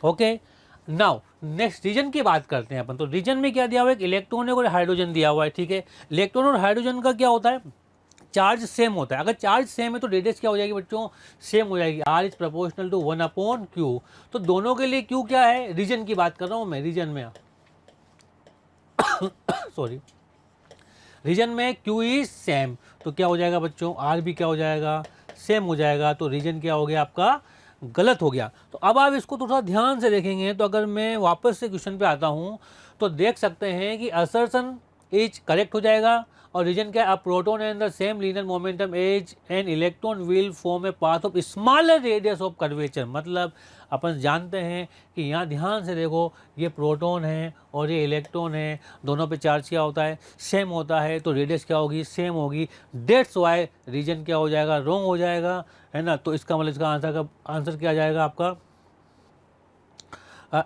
ओके, नाउ नेक्स्ट रीजन की बात करते हैं अपन। तो रीजन में क्या दिया हुआ है, इलेक्ट्रॉन और हाइड्रोजन दिया हुआ है, ठीक है। इलेक्ट्रॉन और हाइड्रोजन का क्या होता है, चार्ज सेम होता है। अगर चार्ज सेम है तो रेडियस क्या हो जाएगी बच्चों, सेम हो जाएगी। R is proportional to 1/Q। तो दोनों के लिए Q क्या है, रीजन की बात कर रहा हूँ मैं, रीजन में सॉरी, रीजन में Q इज सेम, तो क्या हो जाएगा बच्चों, R भी क्या हो जाएगा, सेम हो जाएगा। तो रीजन क्या हो गया आपका, गलत हो गया। तो अब आप इसको थोड़ा ध्यान से देखेंगे, तो अगर मैं वापस से क्वेश्चन पे आता हूँ तो देख सकते हैं कि असर्शन इज करेक्ट हो जाएगा। और रीजन क्या है, a proton and the same linear momentum as an electron will form a path of smaller radius of curvature. मतलब अपन जानते हैं कि यहाँ ध्यान से देखो, ये प्रोटॉन है और ये इलेक्ट्रॉन है, दोनों पे चार्ज क्या होता है, सेम होता है, तो रेडियस क्या होगी, सेम होगी। डेट्स वाई रीजन क्या हो जाएगा, रॉन्ग हो जाएगा, है ना। तो इसका मतलब इसका आंसर क्या आ जाएगा आपका,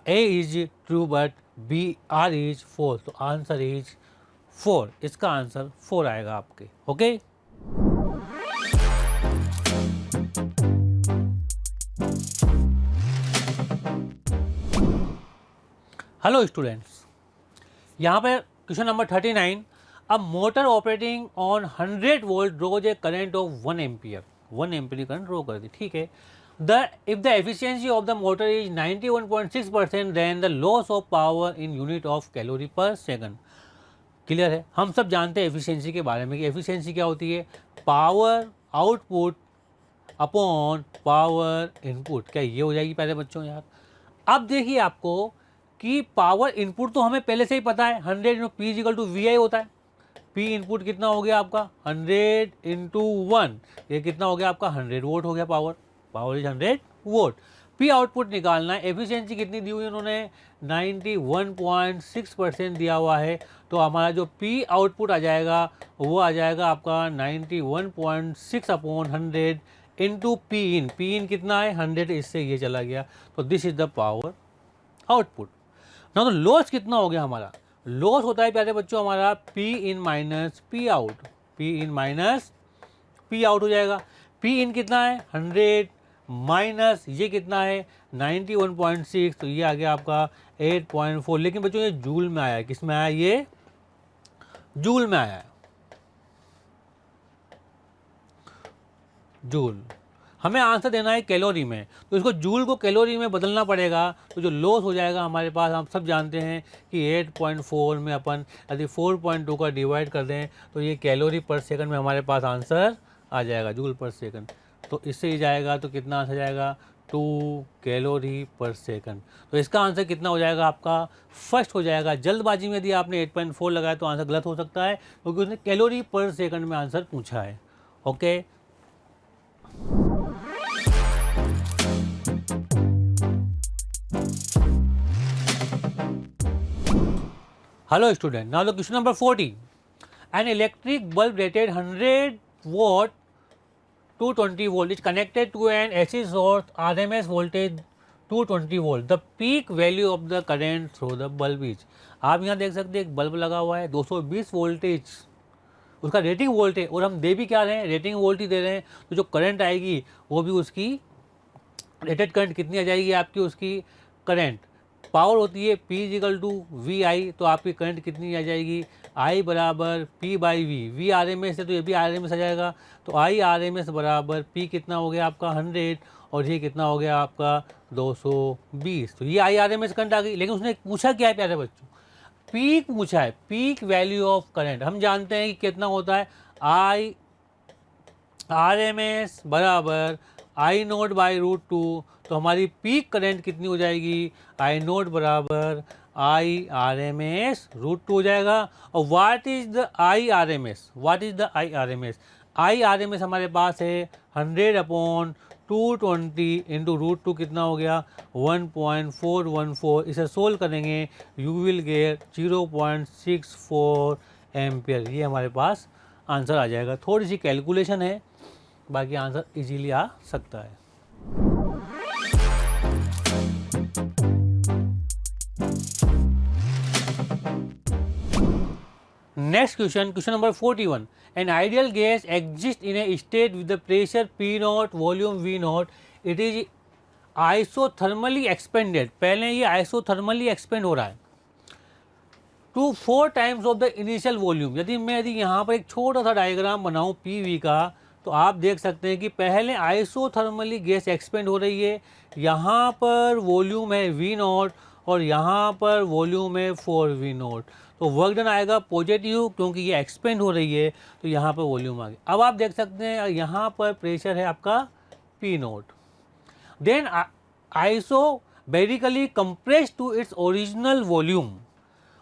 A is true but B R is false. तो आंसर इज 4, इसका आंसर 4 आएगा आपके। ओके, हेलो स्टूडेंट्स, यहाँ पे question number 39, a motor operating on 100 volt draws a current of 1 ampere. 1 ampere current draw कर दी, ठीक है। If the efficiency of the motor is 91.6%, then the loss of power in unit of calorie per second. Clear है, हम सब जानते हैं एफिशिएंसी के बारे में कि एफिशिएंसी क्या होती है, power output upon power input. क्या ये हो जाएगी पहले बच्चों यार। अब देखिए आपको कि पावर इनपुट तो हमें पहले से ही पता है, 100 × P = VI होता है। P इनपुट कितना हो गया आपका, 100 × 1, ये कितना हो गया आपका, 100 वोट हो गया। Power is 100 vote. P output निकालना है, एफिशिएंसी कितनी दी हुई उन्होंने, 91.6% दिया हुआ है। तो हमारा जो P आउटपुट आ जाएगा वो आ जाएगा आपका 91.6/100 इंटू P इन। P इन कितना है, 100, इससे ये चला गया। तो this is the power output. ना तो लॉस कितना हो गया हमारा, लॉस होता है प्यारे बच्चों हमारा P इन माइनस P आउट। P इन माइनस P आउट हो जाएगा। P इन कितना है, 100 माइनस ये कितना है, 91.6, तो ये आ गया आपका 8.4। लेकिन बच्चों ये जूल में आया है, किस में आया, ये जूल में आया है, जूल। हमें आंसर देना है कैलोरी में, तो इसको जूल को कैलोरी में बदलना पड़ेगा। तो जो लॉस हो जाएगा हमारे पास, हम सब जानते हैं कि 8.4 में अपन यदि 4.2 का डिवाइड कर दें तो ये कैलोरी पर सेकंड में हमारे पास आंसर आ जाएगा, जूल पर सेकंड। तो इससे ही जाएगा तो कितना आंसर जाएगा, 2 कैलोरी पर सेकंड। तो इसका आंसर कितना हो जाएगा आपका, फर्स्ट हो जाएगा। जल्दबाजी में यदि आपने 8.4 लगाया तो आंसर गलत हो सकता है, क्योंकि उसने कैलोरी पर सेकंड में आंसर पूछा है। Okay, hello student, now the question number 40, an electric bulb rated 100 watt 220 volt is connected to an AC source, RMS voltage 220 volt. The peak value of the current through the bulb is। आप यहाँ देख सकते हैं एक बल्ब लगा हुआ है, 220 वोल्टेज उसका रेटिंग वोल्टेज, और हम दे भी क्या रहे हैं, रेटिंग वोल्टेज दे रहे हैं। तो जो करंट आएगी वो भी उसकी रेटेड करंट कितनी आ जाएगी आपकी, उसकी करंट। पावर होती है P = VI, तो आपकी करंट कितनी आ जाएगी, I = P/V। V RMS है तो ये भी RMS आ जाएगा। तो I RMS = P कितना हो गया आपका 100, और ये कितना हो गया आपका 220। तो ये I RMS करंट आ गई। लेकिन उसने पूछा क्या है प्यारे बच्चों, पीक पूछा है, पीक वैल्यू ऑफ करंट। हम जानते हैं कि कितना होता है, I RMS = I0/√2। तो हमारी पीक करंट कितनी हो जाएगी, I0 = I RMS √2 हो जाएगा। और what is the I RMS, what is the I RMS, I RMS हमारे पास है 100/220 इंटू √2 कितना हो गया 1.414। इसे सोल्व करेंगे यू विल गेट 0.64 एम्पियर। ये हमारे पास आंसर आ जाएगा। थोड़ी सी कैलकुलेशन है, बाकी आंसर इजीली आ सकता है। Next question, question number 41, an ideal gas exist in a state with the pressure P0, volume V0, it is isothermally expanded, पहले ये आइसोथर्मली एक्सपेंड हो रहा है to 4 times of the initial volume. यदि यहाँ पर एक छोटा सा डायग्राम बनाऊँ PV का, तो आप देख सकते हैं कि पहले आइसोथर्मली गैस एक्सपेंड हो रही है, यहाँ पर वॉल्यूम है V0 और यहाँ पर वॉल्यूम है 4V0, तो वर्क डन आएगा पॉजिटिव क्योंकि ये एक्सपेंड हो रही है, तो यहाँ पर वॉल्यूम आ गया। अब आप देख सकते हैं यहाँ पर प्रेशर है आपका P0, then isobarically compress to its original volume.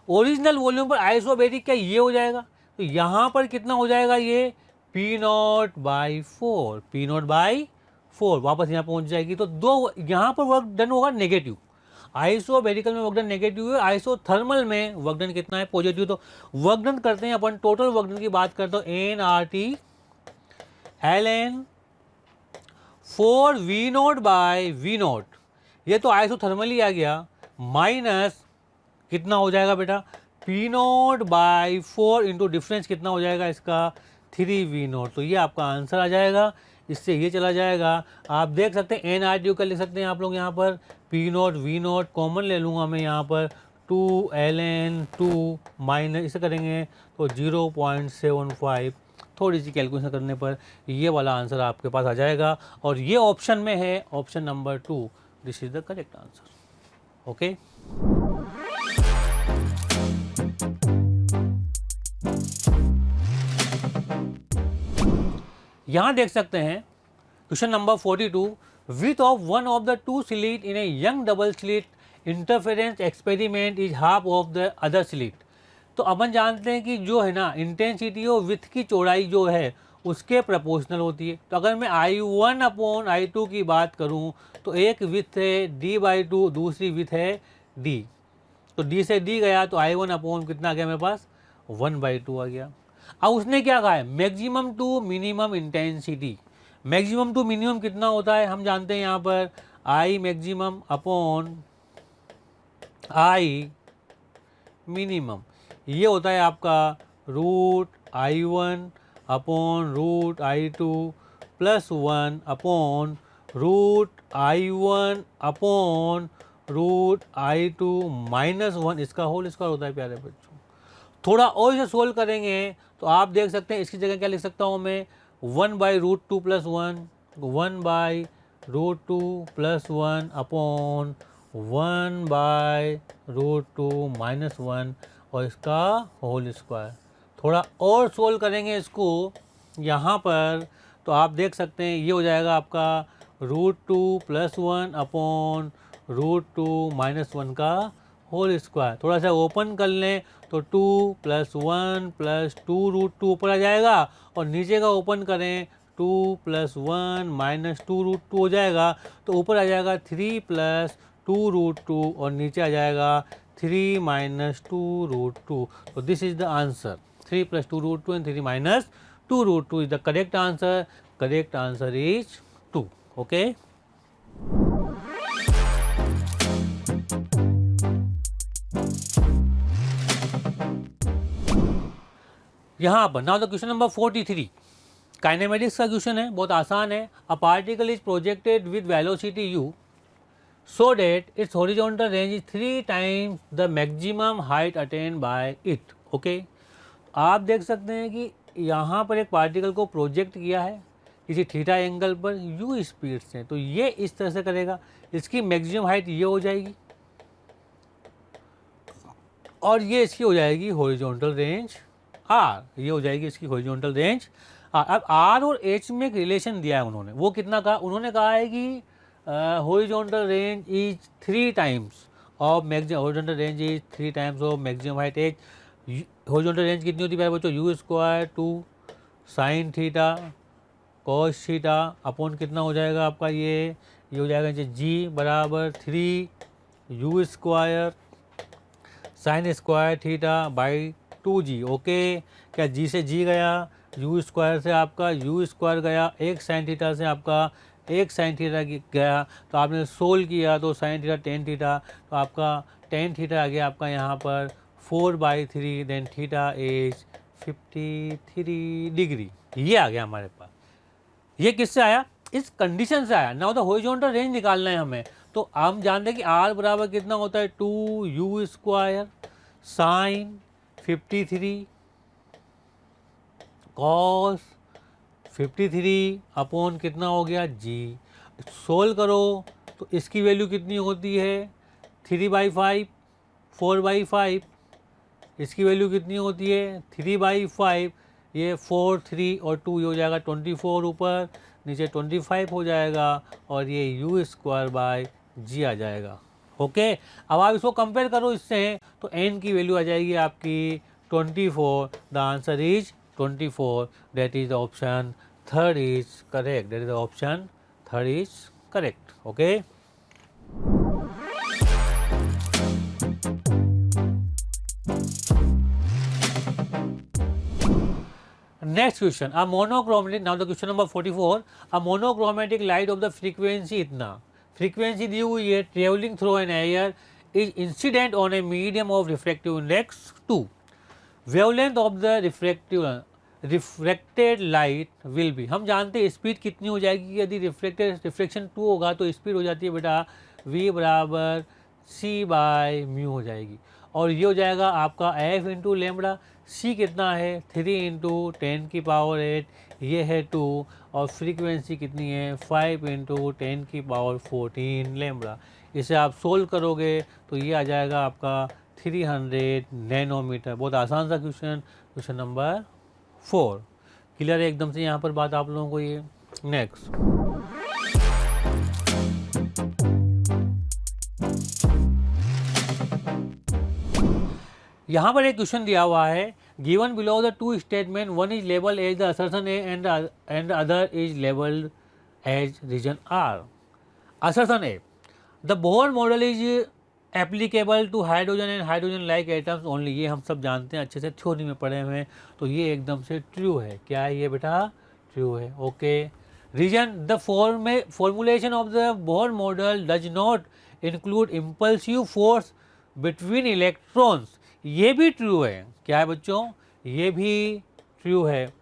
Original volume पर आइसोबेरिक क्या ये हो जाएगा, तो यहाँ पर कितना हो जाएगा ये P0/4, P0/4 वापस यहाँ पहुँच जाएगी। तो दो यहाँ पर वर्क डन होगा नेगेटिव, आइसोबेरिकल में वर्क डन नेगेटिव है, आइसोथर्मल में वर्क डन कितना है पॉजिटिव। तो वर्क डन करते हैं अपन, टोटल वर्क डन की बात करते हो nRT ln 4V0/V0, ये तो आइसोथर्मली आ गया, माइनस कितना हो जाएगा बेटा P0/4 इंटू डिफरेंस कितना हो जाएगा इसका 3V0, तो ये आपका आंसर आ जाएगा, इससे ये चला जाएगा। आप देख सकते हैं nRT का लिख सकते हैं आप लोग यहाँ पर P0 V0 कॉमन ले लूँगा मैं यहाँ पर 2 ln 2 माइनस इसे करेंगे तो 0.75, थोड़ी सी कैलकुलेशन करने पर ये वाला आंसर आपके पास आ जाएगा, और ये ऑप्शन में है option number 2, this is the correct answer. Okay, यहाँ देख सकते हैं question number 42, width of one of the two slit in a young double slit interference experiment is half of the other slit। तो अपन जानते हैं कि जो है ना इंटेंसिटी और विथ की चौड़ाई जो है उसके प्रोपोर्शनल होती है। तो अगर मैं I1/I2 की बात करूं तो एक विथ है D/2, दूसरी विथ है D, तो D से D गया तो I1 कितना आ गया मेरे पास 1/2 आ गया। अब उसने क्या कहा है maximum to minimum intensity, maximum to minimum कितना होता है हम जानते हैं यहाँ पर I maximum upon I minimum, ये होता है आपका √I1 upon √I2 plus 1 upon √I1 upon √I2 minus 1, इसका होल स्क्वायर होता है प्यारे बच्चों। थोड़ा और इसे सोल्व करेंगे तो आप देख सकते हैं इसकी जगह क्या लिख सकता हूँ मैं 1/√2 प्लस 1, 1/√2 प्लस 1 अपॉन 1/√2 माइनस 1 और इसका होल स्क्वायर। थोड़ा और सोल्व करेंगे इसको यहाँ पर तो आप देख सकते हैं ये हो जाएगा आपका √2 प्लस 1 अपॉन √2 माइनस 1 का होल स्क्वायर। थोड़ा सा ओपन कर लें तो 2 प्लस 1 प्लस 2 √2 ऊपर आ जाएगा, और नीचे का ओपन करें 2 प्लस 1 माइनस 2 √2 हो जाएगा, तो ऊपर आ जाएगा 3 प्लस 2 √2 और नीचे आ जाएगा 3 माइनस 2 √2। तो this is the answer, 3 plus 2 √2 and 3 minus 2 √2 is the correct answer. Correct answer is 2। Okay, यहाँ पर now the question number 43, kinematics का क्वेश्चन है, बहुत आसान है। A particle is projected with velocity u so that its horizontal range is 3 times the maximum height attained by it। Okay, आप देख सकते हैं कि यहाँ पर एक पार्टिकल को प्रोजेक्ट किया है किसी थीटा एंगल पर u स्पीड से, तो ये इस तरह से करेगा, इसकी मैक्सिमम हाइट ये हो जाएगी और ये इसकी हो जाएगी हॉरिजॉन्टल रेंज r, ये हो जाएगी इसकी हॉरिजॉन्टल रेंज r। अब r और h में एक रिलेशन दिया है उन्होंने, वो कितना कहा, उन्होंने कहा है कि horizontal range is 3 times of maximum, horizontal range is 3 times of maximum height h। Horizontal range कितनी होती है बच्चों, u² 2 sine theta cos theta upon कितना हो जाएगा आपका ये हो जाएगा g बराबर 3 u² sine square theta by 2g। Okay, क्या g से g गया, u² से आपका u² गया, एक साइन थीटा से आपका एक साइन थीटा गया, तो आपने सोल्व किया तो साइन थीटा टेन थीटा, तो आपका टेन थीटा आ गया आपका यहाँ पर 4/3, देन थीटा इज 53 डिग्री। ये आ गया हमारे पास। ये किससे आया? इस कंडीशन से आया। नाउ द हॉरिजॉन्टल रेंज निकालना है हमें, तो हम जानते हैं कि r बराबर कितना होता है 2u² साइन 53 कॉस 53 अपॉन कितना हो गया g। सोल्व करो तो इसकी वैल्यू कितनी होती है 3/5, 4/5, इसकी वैल्यू कितनी होती है 3/5, ये 4, 3 और 2 ये हो जाएगा 24, ऊपर नीचे 25 हो जाएगा, और ये u² आ जाएगा। ओके, अब आप इसको कंपेयर करो इससे, तो n की वैल्यू आ जाएगी आपकी 24। The answer is 24, that is the option third is correct, that is the option third is correct. Okay, next question, a monochromatic, now the question number 44, a monochromatic light of the frequency इतना, frequency दी हुई है, traveling through an air is incident on a medium of refractive index 2, wavelength of the refracted light will be, हम जानते हैं स्पीड कितनी हो जाएगी, यदि रिफ्लेक्शन 2 होगा तो स्पीड हो जाती है बेटा v बराबर c/μ हो जाएगी, और ये हो जाएगा आपका f इंटू लेमड़ा। c कितना है 3 इंटू 10⁸, ये है 2, और फ्रीक्वेंसी कितनी है 5 इंटू 10⁻14 लेमड़ा। इसे आप सोल्व करोगे तो ये आ जाएगा आपका 300 नैनोमीटर। बहुत आसान सा क्वेश्चन, क्वेश्चन नंबर 4। क्लियर है एकदम से यहाँ पर बात आप लोगों को ये। नेक्स्ट, यहाँ पर एक क्वेश्चन दिया हुआ है, given below the two statement, one is label as the assertion A and other is labelled as reason R. Assertion A, the Bohr model is applicable to hydrogen and hydrogen like atoms only. ये हम सब जानते हैं, अच्छे से थ्योरी में पढ़े हुए हैं, तो ये एकदम से ट्रू है। क्या है ये बेटा? ट्रू है। Okay, reason, the formulation of the Bohr model does not include impulsive force between electrons. ये भी ट्रू है। क्या है बच्चों? ये भी ट्रू है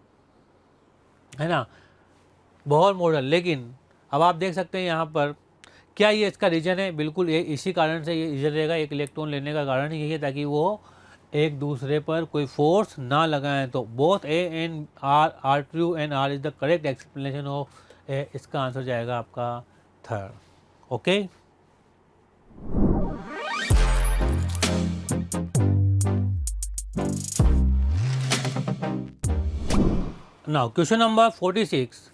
ना, बोहर मॉडल। लेकिन अब आप देख सकते हैं यहाँ पर, क्या ये इसका रीजन है? बिल्कुल, ये इसी कारण से ये रीजन रहेगा। एक इलेक्ट्रॉन लेने का कारण यही है ताकि वो एक दूसरे पर कोई फोर्स ना लगाएं। तो both A and R true and R is the correct explanation of A. इसका आंसर जाएगा आपका third. Okay, now question number 46,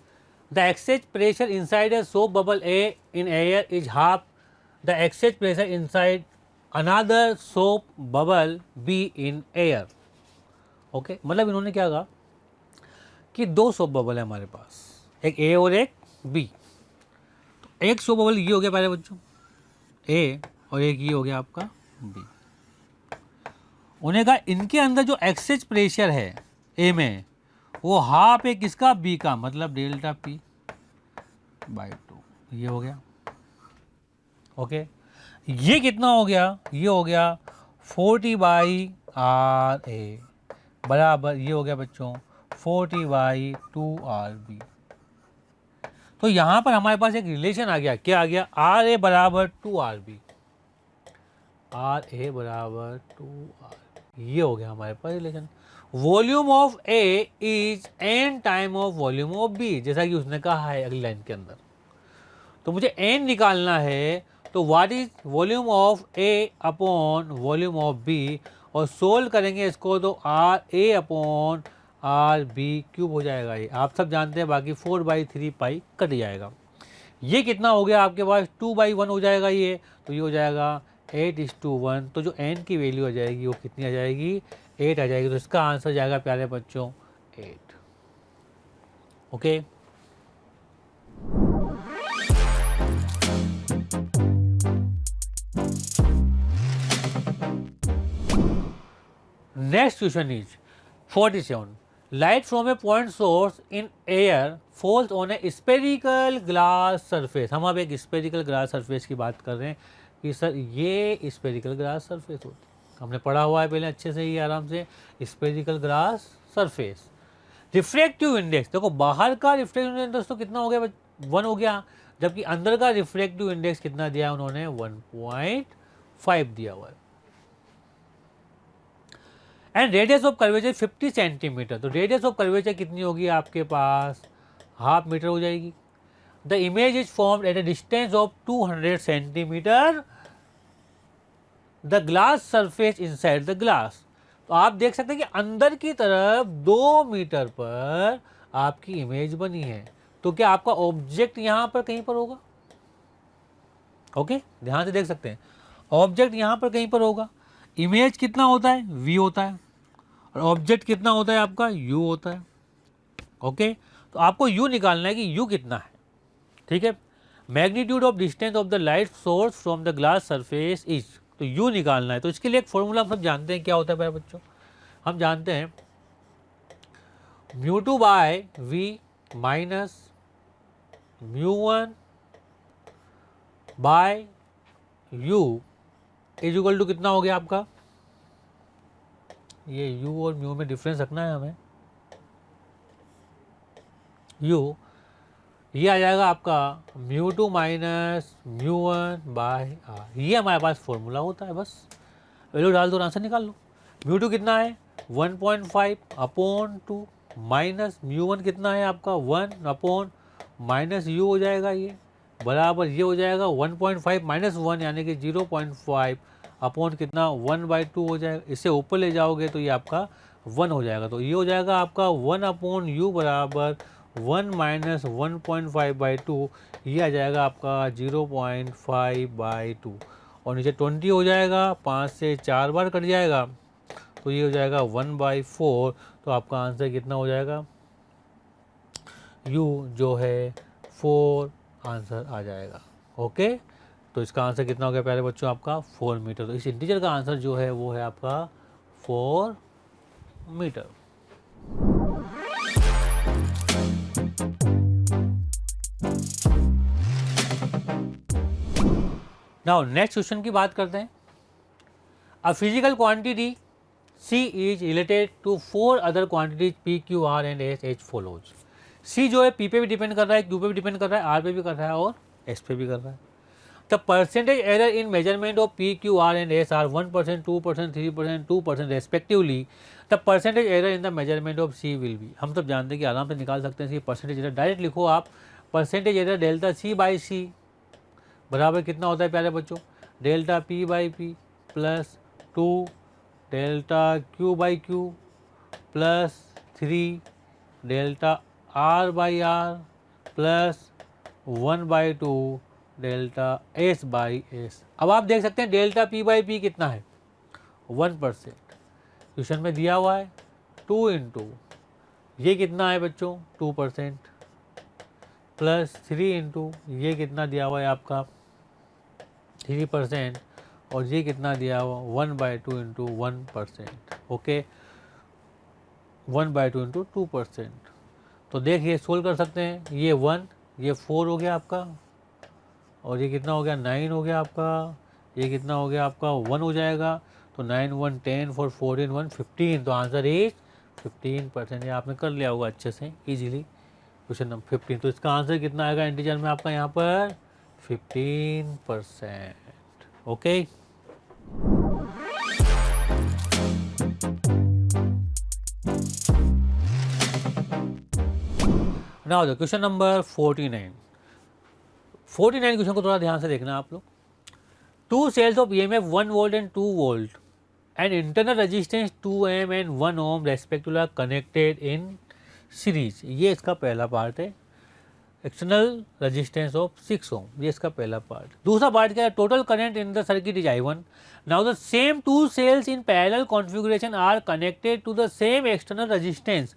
the exchange pressure inside a soap bubble A in air is half the exchange pressure inside another soap bubble B in air। Okay, मतलब इन्होंने क्या कहा कि दो सोप बबल है हमारे पास, एक A और एक B। तो एक सोप बबल ये हो गया पहले बच्चों A, और एक ये हो गया आपका B। उन्हें कहा इनके अंदर जो एक्सचेंज प्रेशर है A में, वो हाफ है किसका? B का, मतलब डेल्टा P/2 ये हो गया। ओके, ये कितना हो गया? ये हो गया 40/RA बराबर ये हो गया बच्चों 40/2RB। तो यहाँ पर हमारे पास एक रिलेशन आ गया। क्या आ गया? RA बराबर 2RB, RA बराबर 2RB, ये हो गया हमारे पास relation. Volume of A is N time of volume of B, जैसा कि उसने कहा है अगली लाइन के अंदर। तो मुझे एन निकालना है, तो what is volume of A upon volume of B, और सोल्व करेंगे इसको तो R A upon R B cube हो जाएगा। ये आप सब जानते हैं, बाकी 4/3 पाई कट जाएगा। ये कितना हो गया आपके पास? 2/1 हो जाएगा ये, तो ये हो जाएगा 8:1। तो जो एन की वैल्यू आ जाएगी वो कितनी आ जाएगी? 8 आ जाएगी। तो इसका आंसर जाएगा प्यारे बच्चों 8। Okay, next question is 47, light from A point source in air falls on a spherical glass surface. हम अब एक स्पेरिकल ग्लास सरफेस की बात कर रहे हैं कि सर ये स्पेरिकल ग्लास सरफेस होती है। हमने पढ़ा हुआ है पहले अच्छे से ही आराम से, spherical glass surface. Refractive index, देखो बाहर का रिफ्रैक्टिव इंडेक्स तो कितना हो गया, 1 हो गया, जबकि अंदर का रिफ्रैक्टिव इंडेक्स कितना दिया है उन्होंने, 1.5 दिया हुआ है। And radius of curvature 50 centimetre, तो रेडियस ऑफ कर्वेचर कितनी होगी आपके पास, हाफ मीटर हो जाएगी। The image is formed at A distance of 200 centimetre the glass surface inside the glass. तो आप देख सकते हैं कि अंदर की तरफ 2 मीटर पर आपकी इमेज बनी है। तो क्या आपका ऑब्जेक्ट यहां पर कहीं पर होगा, ओके ध्यान से देख सकते हैं, ऑब्जेक्ट यहां पर कहीं पर होगा। इमेज कितना होता है, v होता है, और ऑब्जेक्ट कितना होता है आपका, u होता है, ओके। तो आपको u निकालना है कि u कितना है, ठीक है। Magnitude of distance of the light source from the glass surface is, तो u निकालना है। तो इसके लिए एक फॉर्मूला हम सब जानते हैं, क्या होता है प्यारे बच्चों, हम जानते हैं μ2 by v minus μ1 by u is equal to कितना हो गया आपका, ये u और म्यू में डिफरेंस रखना है हमें, u ये आ जाएगा आपका μ2 माइनस μ1 बाय r, ये हमारे पास फॉर्मूला होता है, बस वैल्यू डाल दो और आंसर निकाल लो। μ2 कितना है 1.5 अपॉन 2 माइनस μ1 कितना है आपका 1 अपॉन माइनस u हो जाएगा, ये बराबर ये हो जाएगा 1.5 माइनस 1 यानी कि 0.5 अपॉन कितना 1/2 हो जाएगा। इसे ऊपर ले जाओगे तो ये आपका 1 हो जाएगा, तो ये हो जाएगा आपका 1 अपॉन u बराबर 1 माइनस 1.5/2, ये आ जाएगा आपका 0.5/2 और नीचे 20 हो जाएगा, 5 से 4 बार कट जाएगा तो ये हो जाएगा 1/4। तो आपका आंसर कितना हो जाएगा, u जो है 4 आंसर आ जाएगा, ओके। तो इसका आंसर कितना हो गया प्यारे बच्चों आपका 4 मीटर। तो इस इंटीजर का आंसर जो है वो है आपका 4 मीटर। नाउ नेक्स्ट क्वेश्चन की बात करते हैं। A physical quantity C is related to 4 other quantities P, Q, R and S as follows. C जो है P पे भी डिपेंड कर रहा है, Q पे भी डिपेंड कर रहा है, R पे भी कर रहा है और S पे भी कर रहा है। The percentage error in measurement of P, Q, R and S are 1%, 2%, 3%, 2% respectively. The percentage error in the measurement of C will be. हम सब जानते हैं कि आराम से निकाल सकते हैं परसेंटेज एरर, डायरेक्ट लिखो आप, percentage error delta C by C बराबर कितना होता है प्यारे बच्चों, delta P by P plus 2 delta Q by Q plus 3 delta R by R plus 1/2 delta S by S। अब आप देख सकते हैं डेल्टा P बाई P कितना है 1%, क्वेश्चन में दिया हुआ है 2 इंटू ये कितना है बच्चों 2% प्लस 3 इंटू ये कितना दिया हुआ है आपका 3% और ये कितना दिया हुआ 1/2 इंटू 1%, ओके 1/2 इंटू 2%। तो देखिए सोल्व कर सकते हैं, ये 1 ये 4 हो गया आपका और ये कितना हो गया 9 हो गया आपका, ये कितना हो गया आपका 1 हो जाएगा। तो 9 1 10 4 14 1 15, तो आंसर इज 15%। ये आपने कर लिया होगा अच्छे से इजीली क्वेश्चन नंबर 15। तो इसका आंसर कितना आएगा इंटीजर में आपका यहाँ पर 15%, okay. Now the question number 49 question को थोड़ा ध्यान से देखना आप लोग। 2 cells of EMF 1 volt and 2 volt and internal resistance 2 ohm एंड 1 ohm respectively are connected in series. ये इसका पहला पार्ट है। एक्सटर्नल रेजिस्टेंस ऑफ 6 ohm, ये इसका पहला पार्ट। दूसरा पार्ट क्या है, total current in the circuit is I1। Now the same 2 cells in parallel configuration are connected to the same external resistance.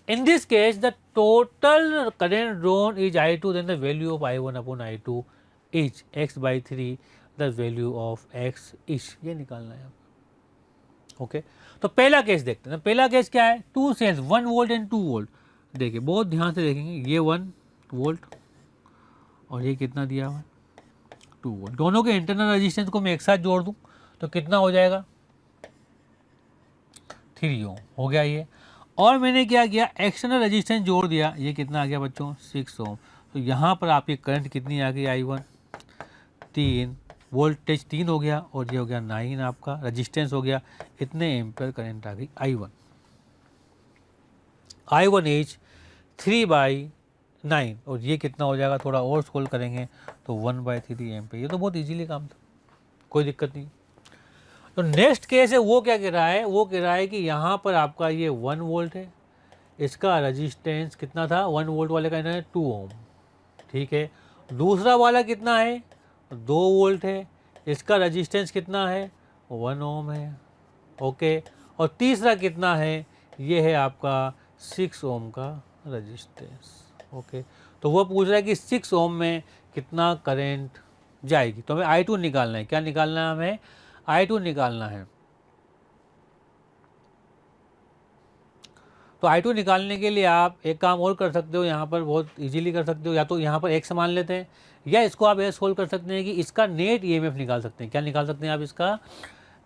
In this case, the total current drawn is I2, then the value of I1 upon I2 is x by 3, the value of x is, ये निकालना है आपको, ओके। तो पहला केस देखते हैं। पहला केस क्या है, 2 सेल्स 1 वोल्ट एंड 2 वोल्ट। देखिए बहुत ध्यान से देखेंगे, ये 1 वोल्ट और ये कितना दिया हुआ है 2 वोल्ट। दोनों के इंटरनल रेजिस्टेंस को मैं एक साथ जोड़ दूं तो कितना हो जाएगा 3 ओम हो गया ये। और मैंने क्या किया, एक्सटर्नल रेजिस्टेंस जोड़ दिया, ये कितना आ गया बच्चों 6 ओम। तो यहाँ पर आपकी करंट कितनी आ गई I1 3, वोल्टेज 3 हो गया और ये हो गया 9 आपका रेजिस्टेंस हो गया, इतने एम्पियर करंट आ गई I1 इज 3/9 और ये कितना हो जाएगा, थोड़ा और सोल्व करेंगे तो 1/3 एम्पियर। ये तो बहुत इजीली काम था, कोई दिक्कत नहीं। तो नेक्स्ट केस है, वो क्या कह रहा है, वो कह रहा है कि यहाँ पर आपका ये 1 वोल्ट है, इसका रेजिस्टेंस कितना था, 1 वोल्ट वाले का है 2 ओम, ठीक है। दूसरा वाला कितना है, 2 वोल्ट है, इसका रेजिस्टेंस कितना है 1 ओम है, ओके। और तीसरा कितना है, ये है आपका 6 ओम का रेजिस्टेंस, ओके। तो वो पूछ रहा है कि 6 ओम में कितना करंट जाएगी, तो हमें I2 निकालना है। क्या निकालना है हमें, I2 निकालना है। तो I2 निकालने के लिए आप एक काम और कर सकते हो, यहाँ पर बहुत इजीली कर सकते हो, या तो यहाँ पर x मान लेते हैं, या इसको आप ऐसे सोल्व कर सकते हैं कि इसका नेट EMF निकाल सकते हैं। क्या निकाल सकते हैं आप, इसका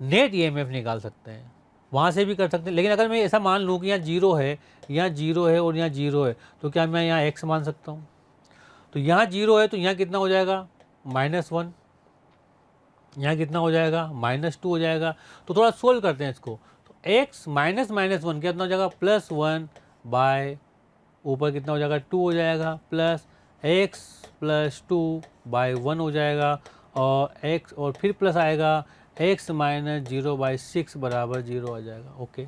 नेट EMF निकाल सकते हैं, वहाँ से भी कर सकते हैं। लेकिन अगर मैं ऐसा मान लूँ कि यहाँ 0 है, यहाँ 0 है और यहाँ 0 है, तो क्या मैं यहाँ x मान सकता हूँ। तो यहाँ 0 है तो यहाँ कितना हो जाएगा -1, यहाँ कितना हो जाएगा -2 हो जाएगा। तो थोड़ा सोल्व करते हैं इसको, तो x -1 कितना हो जाएगा +1 बाय ऊपर कितना हो जाएगा 2 हो जाएगा, प्लस x + 2/1 हो जाएगा, और x और फिर प्लस आएगा x - 0/6 बराबर 0 आ जाएगा, ओके।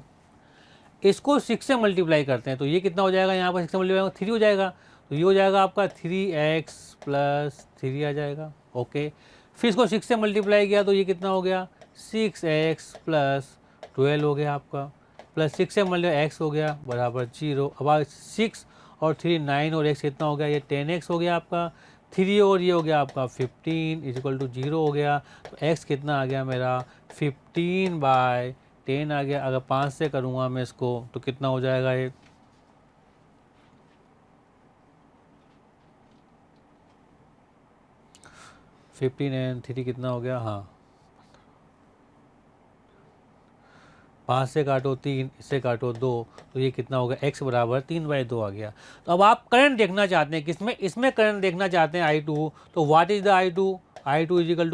इसको 6 से मल्टीप्लाई करते हैं तो ये कितना हो जाएगा, यहाँ पर 6 से मल्टीप्लाई 3 हो जाएगा, तो ये हो जाएगा आपका 3x + 3 आ जाएगा, ओके। फिर इसको 6 से मल्टीप्लाई किया तो ये कितना हो गया 6x + 12 हो गया आपका, प्लस 6 से मल्टीप्लाई x हो गया बराबर 0। अब 6 और 3 9 और x कितना हो गया, ये 10x हो गया आपका, 3 और ये हो गया आपका 15 = 0 हो गया। तो x कितना आ गया मेरा 15/10 आ गया। अगर 5 से करूँगा मैं इसको तो कितना हो जाएगा, ये 15 एंड 3 कितना हो गया, हाँ 5 से काटो 3, इससे काटो 2, तो ये कितना होगा x बराबर 3/2 आ गया। तो अब आप करंट देखना चाहते हैं किसमें, इसमें करंट देखना चाहते हैं I2, तो व्हाट इज द I2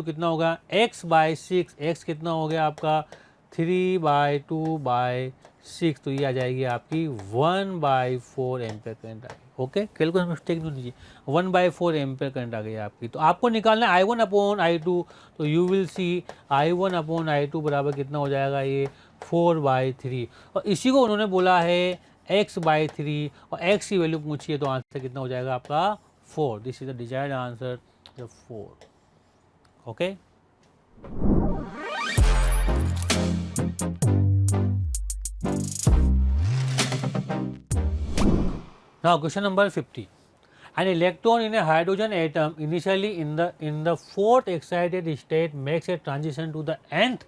= कितना होगा x/6, x कितना हो गया आपका 3/2/6, तो ये आ जाएगी आपकी 1/4 एम्पियर करंट आ गई, ओके। कैलकुलेशन मिस्टेक नहीं लीजिए, 1/4 एम्पियर करंट आ गई आपकी। तो आपको निकालना है I1/I2, तो यू विल सी I1/I2 बराबर कितना हो जाएगा, ये 4/3, और इसी को उन्होंने बोला है x/3, और x की वैल्यू पूछिए तो आंसर कितना हो जाएगा आपका 4। This is the desired answer 4, okay. Now question number 50. An electron in a hydrogen atom initially in the fourth excited state makes a transition to the nth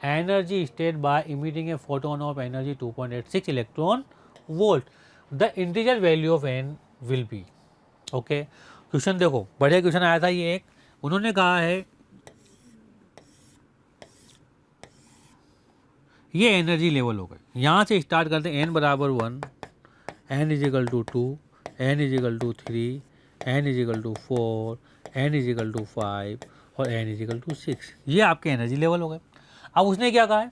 energy state by emitting a photon of energy 2.86 electron volt. The integer value of n will be, okay. Question देखो, बढ़िया क्वेश्चन आया था ये एक, उन्होंने कहा है ये एनर्जी लेवल हो गए, यहाँ से स्टार्ट करते हैं n बराबर 1, n = 2, n = 3, n = 4, n = 5 और n = 6, ये आपके एनर्जी लेवल हो गए। अब उसने क्या कहा है,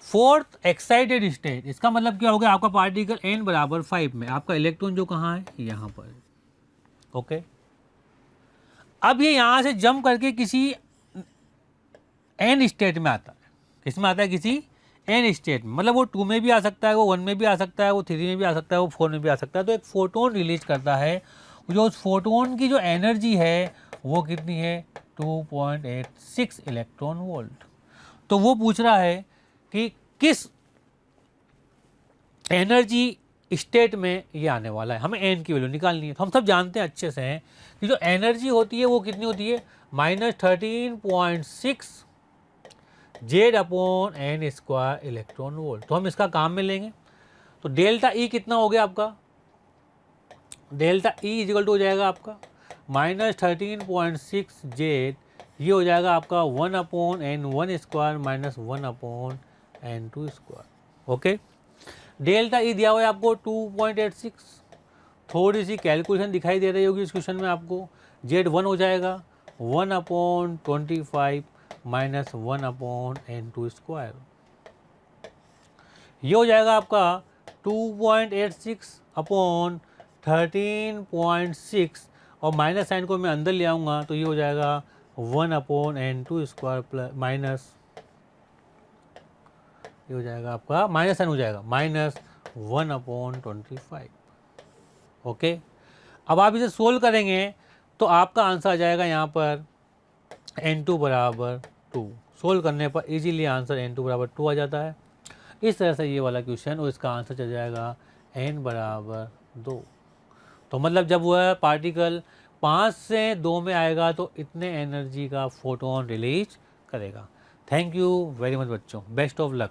फोर्थ एक्साइटेड स्टेट, इसका मतलब क्या हो गया, आपका पार्टिकल n बराबर 5 में, आपका इलेक्ट्रॉन जो कहाँ है यहाँ पर, ओके। अब ये यहाँ से जंप करके किसी n स्टेट में आता है, किसमें आता है, किसी n स्टेट में, मतलब वो 2 में भी आ सकता है, वो 1 में भी आ सकता है, वो 3 में भी आ सकता है, वो 4 में भी आ सकता है। तो एक फोटोन रिलीज करता है, जो उस फोटोन की जो एनर्जी है वो कितनी है 2.86 इलेक्ट्रॉन वोल्ट। तो वो पूछ रहा है कि किस एनर्जी स्टेट में ये आने वाला है, हमें n की वैल्यू निकालनी है। तो हम सब जानते हैं अच्छे से हैं कि जो एनर्जी होती है वो कितनी होती है -13.6 Z/n² इलेक्ट्रॉन वोल्ट। तो हम इसका काम में लेंगे, तो डेल्टा E कितना हो गया आपका, डेल्टा E = हो जाएगा आपका -13.6 Z, ये हो जाएगा आपका 1/n1² - 1/n2 n2 square. Okay, delta E दिया हुआ है आपको 2.86, थोड़ी सी कैलकुलेशन दिखाई दे रही होगी इस क्वेश्चन में आपको। जेड 1 हो जाएगा 1/25 माइनस 1/n2 स्क्वायर। ये हो जाएगा आपका 2.86 अपॉन 13.6 और माइनस साइन को मैं अंदर ले आऊँगा तो ये हो जाएगा 1/n2 स्क्वायर प्लस माइनस, ये हो जाएगा आपका माइनस साइन हो जाएगा माइनस 1/25। ओके, अब आप इसे सोल्व करेंगे तो आपका आंसर आ जाएगा यहाँ पर n2 बराबर 2। सोल्व करने पर इजीली आंसर n2 बराबर 2 आ जाता है। इस तरह से ये वाला क्वेश्चन और इसका आंसर चल जाएगा n बराबर 2। तो मतलब जब वह पार्टिकल 5 से 2 में आएगा तो इतने एनर्जी का फोटोन रिलीज करेगा। थैंक यू वेरी मच बच्चों, बेस्ट ऑफ लक।